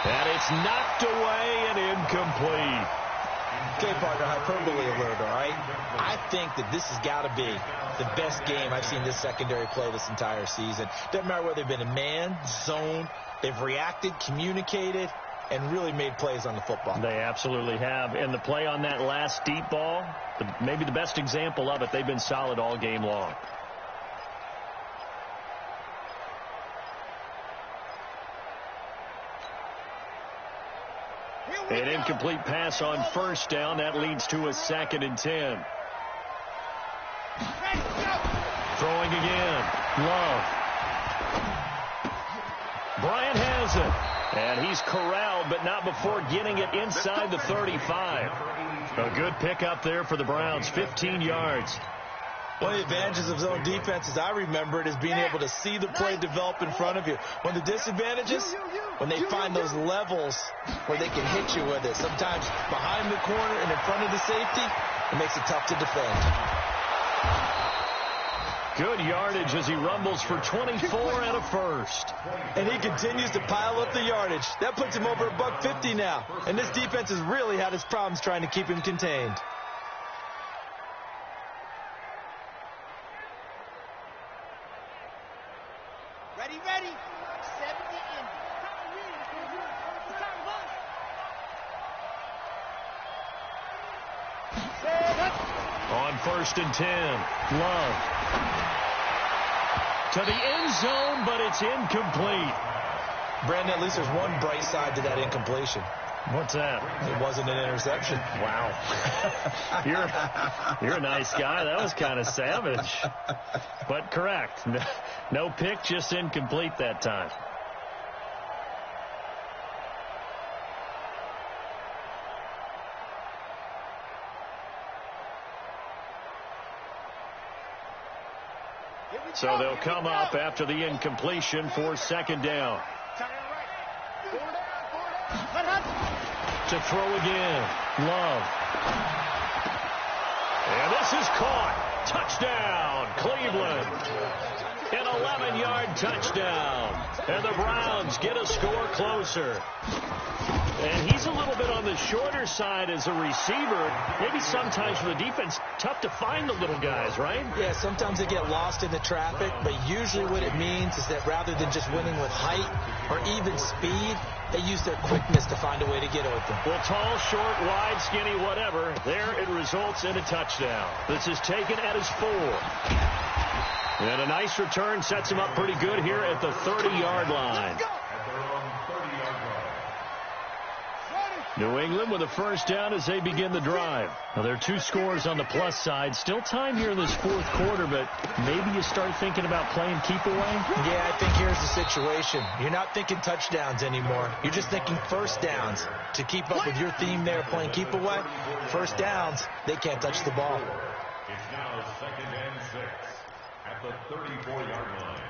And it's knocked away and incomplete. Okay, partner, hyperbole alert, all right? I think that this has got to be the best game I've seen this secondary play this entire season. Doesn't matter whether they've been in man, zone, they've reacted, communicated, and really made plays on the football. They absolutely have. And the play on that last deep ball, maybe the best example of it, they've been solid all game long. An incomplete pass on 1st down. That leads to a 2nd and 10. Throwing again. Love. Bryant has it. And he's corralled, but not before getting it inside the 35. A good pickup there for the Browns. 15 yards. One of the advantages of zone defense, as I remember it, is being able to see the play develop in front of you. One of the disadvantages, when they find those levels where they can hit you with it, sometimes behind the corner and in front of the safety, it makes it tough to defend. Good yardage as he rumbles for 24 and a first. And he continues to pile up the yardage. That puts him over $150 now. And this defense has really had its problems trying to keep him contained. Ready. 70 in. On 1st and 10, Love. To the end zone, but it's incomplete. Brandon, at least there's one bright side to that incompletion. What's that? It wasn't an interception. Wow. You're a nice guy. That was kind of savage. But correct. No pick, just incomplete that time. So they'll come up after the incompletion for 2nd down. To throw again. Love. And this is caught. Touchdown, Cleveland. An 11-yard touchdown. And the Browns get a score closer. And he's a little bit on the shorter side as a receiver. Maybe sometimes for the defense, tough to find the little guys, right? Yeah, sometimes they get lost in the traffic, but usually what it means is that rather than just winning with height or even speed, they use their quickness to find a way to get open. Well, tall, short, wide, skinny, whatever, there it results in a touchdown. This is taken at his 4. And a nice return sets him up pretty good here at the 30-yard line. New England with a first down as they begin the drive. Now, there are 2 scores on the plus side. Still time here in this 4th quarter, but maybe you start thinking about playing keep away? Yeah, I think here's the situation. You're not thinking touchdowns anymore. You're just thinking first downs. To keep up with your theme there, playing keep away, first downs, they can't touch the ball. It's now 2nd and 6 at the 34-yard line.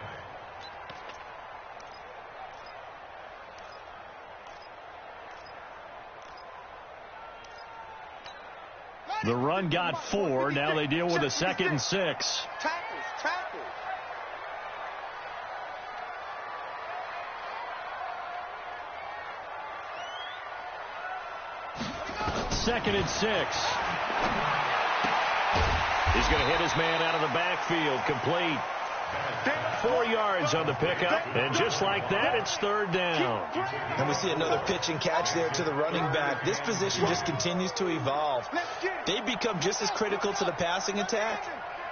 The run got 4. Now they deal with a 2nd and 6. Tackles. 2nd and 6. He's going to hit his man out of the backfield. Complete. 4 yards on the pickup. And just like that, it's 3rd down. And we see another pitch and catch there to the running back. This position just continues to evolve. They become just as critical to the passing attack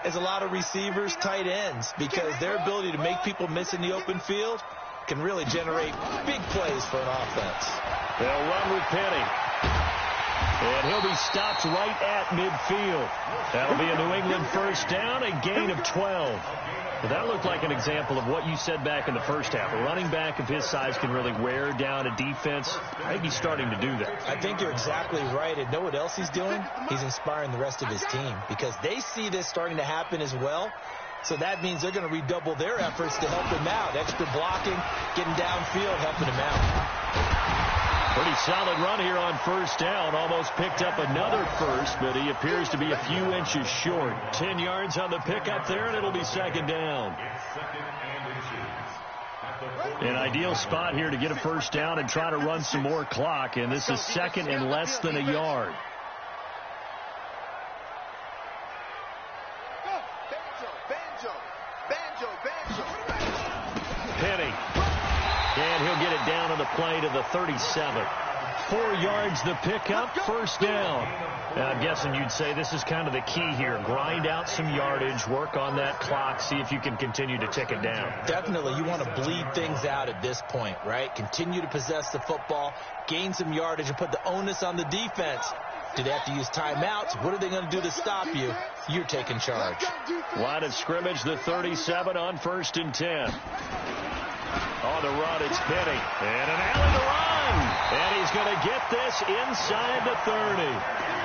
as a lot of receivers, tight ends, because their ability to make people miss in the open field can really generate big plays for an offense. They'll run with Penny. And he'll be stopped right at midfield. That'll be a New England first down, a gain of 12. Well, that looked like an example of what you said back in the first half. A running back of his size can really wear down a defense. I think he's starting to do that. I think you're exactly right. And know what else he's doing? He's inspiring the rest of his team because they see this starting to happen as well. So that means they're going to redouble their efforts to help him out. Extra blocking, getting downfield, helping him out. Pretty solid run here on first down. Almost picked up another first, but he appears to be a few inches short. 10 yards on the pickup there, and it'll be 2nd down. An ideal spot here to get a first down and try to run some more clock, and this is 2nd and less than a yard. Penny. And he'll get it down on the play to the 37. 4 yards the pickup, first down. Now, I'm guessing you'd say this is kind of the key here. Grind out some yardage, work on that clock, see if you can continue to tick it down. Definitely. You want to bleed things out at this point, right? Continue to possess the football, gain some yardage, and put the onus on the defense. Do they have to use timeouts? What are they going to do to stop you? You're taking charge. Line of scrimmage, the 37 on 1st and 10. On the run, it's Penny. And an alley to run. And he's going to get this inside the 30.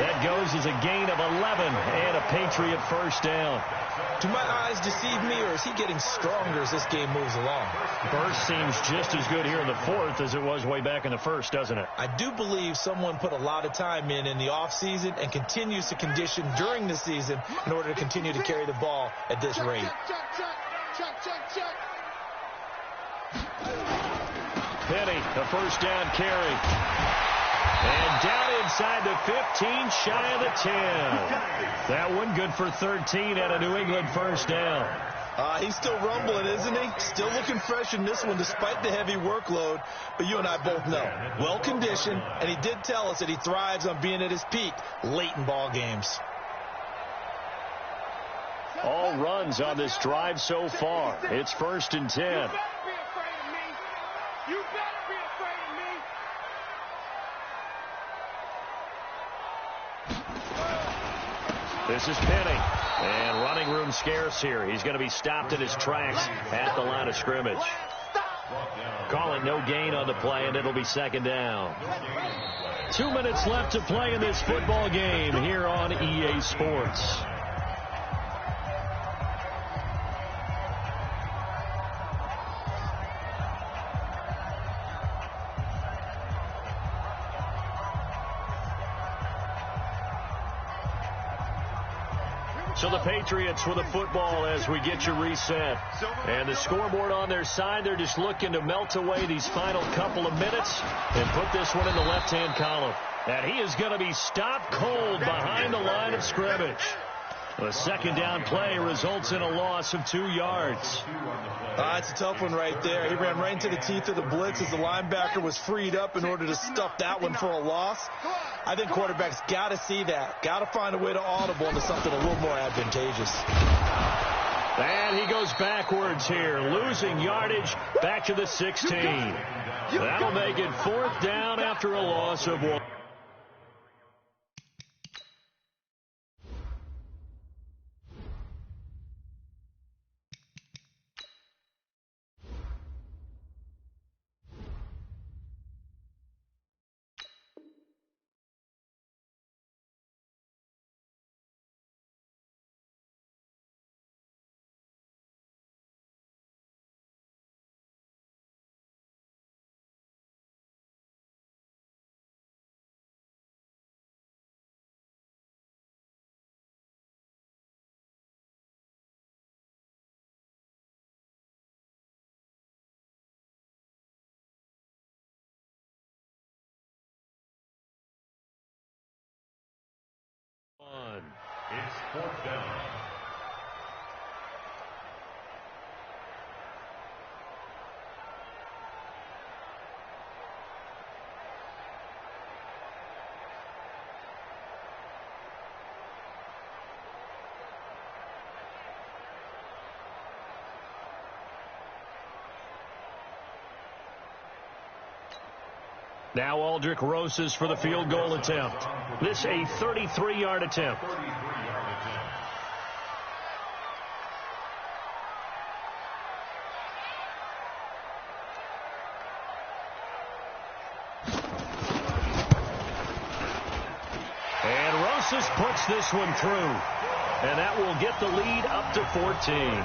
That goes as a gain of 11 and a Patriot first down. Do my eyes deceive me, or is he getting stronger as this game moves along? Burst seems just as good here in the fourth as it was way back in the first, doesn't it? I do believe someone put a lot of time in the offseason and continues to condition during the season in order to continue to carry the ball at this rate. Check. Penny, a first down carry. And down inside the 15, shy of the 10. That one good for 13 and a New England first down. He's still rumbling, isn't he? Still looking fresh in this one despite the heavy workload. But you and I both know, well-conditioned, and he did tell us that he thrives on being at his peak late in ball games. All runs on this drive so far. It's 1st and 10. You better be afraid of me. You better be afraid of me. This is Penny. And running room scarce here. He's going to be stopped in his tracks at the line of scrimmage. Calling no gain on the play, and it'll be 2nd down. 2 minutes left to play in this football game here on EA Sports. So the Patriots with the football as we get you reset. And the scoreboard on their side, they're just looking to melt away these final couple of minutes and put this one in the left-hand column. And he is going to be stopped cold behind the line of scrimmage. The 2nd down play results in a loss of 2 yards. It's a tough one right there. He ran right into the teeth of the blitz as the linebacker was freed up in order to stuff that one for a loss. I think quarterbacks got to see that. Got to find a way to audible into something a little more advantageous. And he goes backwards here, losing yardage back to the 16. That'll make it 4th down after a loss of 1. It's 4th down. Now Aldrich Roses for the field goal attempt. This a 33-yard attempt. And Roses puts this one through. And that will get the lead up to 14.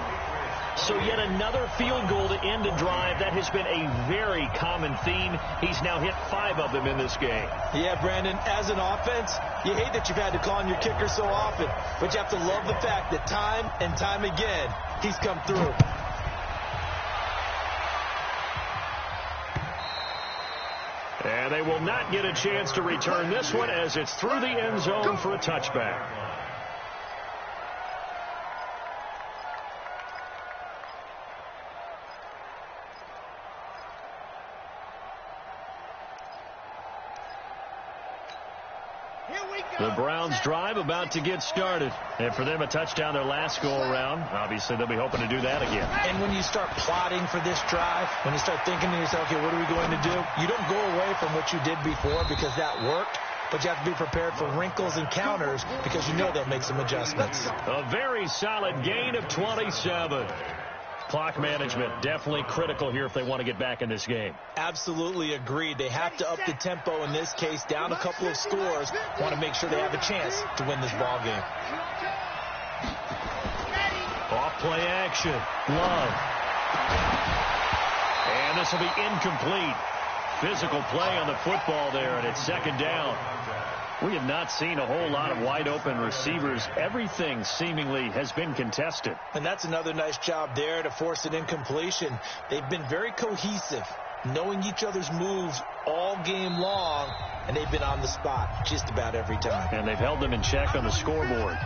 So yet another field goal to end a drive. That has been a very common theme. He's now hit 5 of them in this game. Yeah, Brandon, as an offense, you hate that you've had to call on your kicker so often, but you have to love the fact that time and time again, he's come through. And they will not get a chance to return this one as it's through the end zone for a touchback. The Browns drive about to get started. And for them, a touchdown their last go-around. Obviously, they'll be hoping to do that again. And when you start plotting for this drive, when you start thinking to yourself, okay, what are we going to do? You don't go away from what you did before because that worked. But you have to be prepared for wrinkles and counters because you know they'll make some adjustments. A very solid gain of 27. Clock management definitely critical here if they want to get back in this game. Absolutely agreed. They have to up the tempo in this case, down a couple of scores. Want to make sure they have a chance to win this ball game. Play action. Love. And this will be incomplete. Physical play on the football there, and it's second down. We have not seen a whole lot of wide-open receivers. Everything seemingly has been contested. And that's another nice job there to force an incompletion. They've been very cohesive, knowing each other's moves all game long, and they've been on the spot just about every time. And they've held them in check on the scoreboard.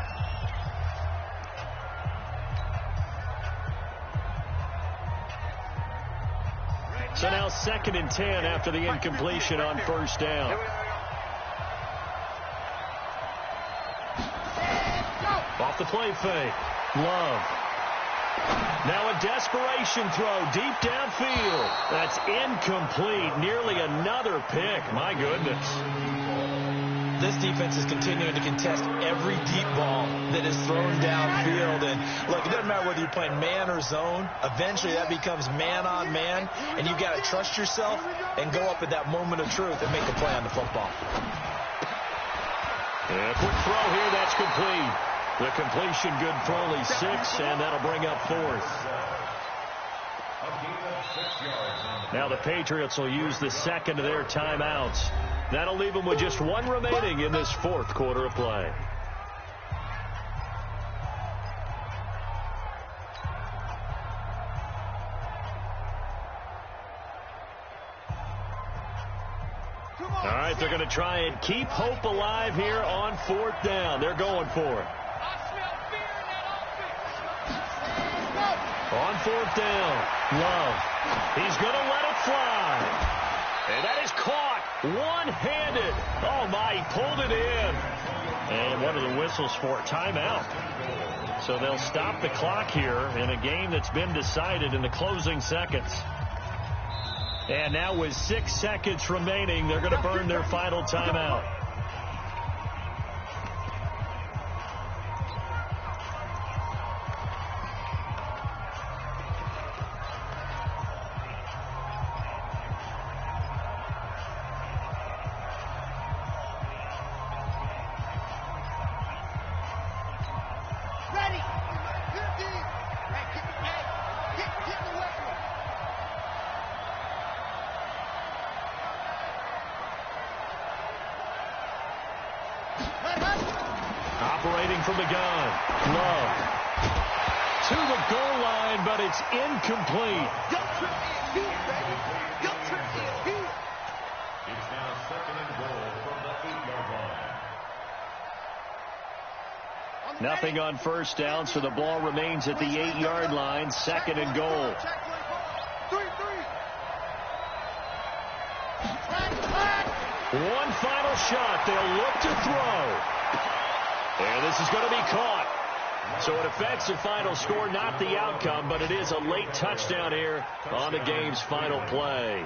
So now 2nd and 10 after the incompletion on first down. Off the play fake. Love. Now a desperation throw deep downfield. That's incomplete. Nearly another pick. My goodness. This defense is continuing to contest every deep ball that is thrown downfield. And look, it doesn't matter whether you're playing man or zone. Eventually that becomes man on man. And you've got to trust yourself and go up at that moment of truth and make a play on the football. Yeah, quick throw here. That's complete. The completion good for only 6, and that'll bring up 4th. Now the Patriots will use the second of their timeouts. That'll leave them with just 1 remaining in this 4th quarter of play. All right, they're going to try and keep hope alive here on 4th down. They're going for it. On 4th down, Love. He's going to let it fly. And that is caught one-handed. Oh, my, he pulled it in. And what are the whistles for? Timeout. So they'll stop the clock here in a game that's been decided in the closing seconds. And now with 6 seconds remaining, they're going to burn their final timeout. Operating from the gun. Love. To the goal line, but it's incomplete. It's now 2nd and goal from the 8-yard line. Nothing on first down, so the ball remains at the 8-yard line. 2nd and goal. One final shot. They'll look to throw. And this is going to be caught. So it affects the final score, not the outcome, but it is a late touchdown here on the game's final play.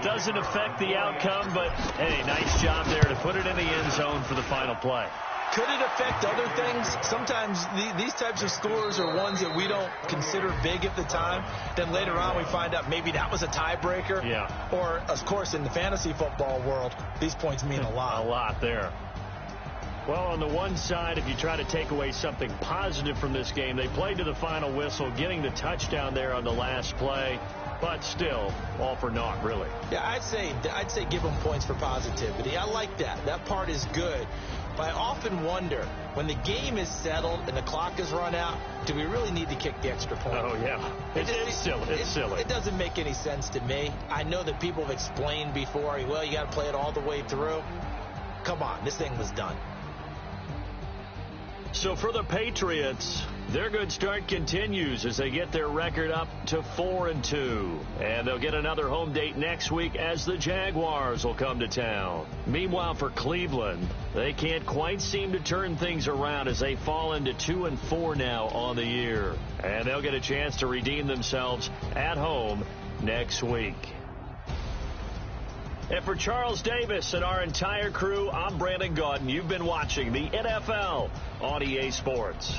Doesn't affect the outcome, but, hey, nice job there to put it in the end zone for the final play. Could it affect other things? Sometimes these types of scores are ones that we don't consider big at the time. Then later on we find out maybe that was a tiebreaker. Yeah. Or, of course, in the fantasy football world, these points mean a lot. A lot there. Well, on the one side, if you try to take away something positive from this game, they played to the final whistle, getting the touchdown there on the last play, but still, all for naught, really. Yeah, I'd say give them points for positivity. I like that. That part is good. But I often wonder, when the game is settled and the clock is run out, do we really need to kick the extra point? Oh, yeah. It's silly. It's silly. It doesn't make any sense to me. I know that people have explained before, well, you got to play it all the way through. Come on, this thing was done. So for the Patriots, their good start continues as they get their record up to 4-2. And they'll get another home date next week as the Jaguars will come to town. Meanwhile, for Cleveland, they can't quite seem to turn things around as they fall into 2-4 now on the year. And they'll get a chance to redeem themselves at home next week. And for Charles Davis and our entire crew, I'm Brandon Gaudin. You've been watching the NFL on EA Sports.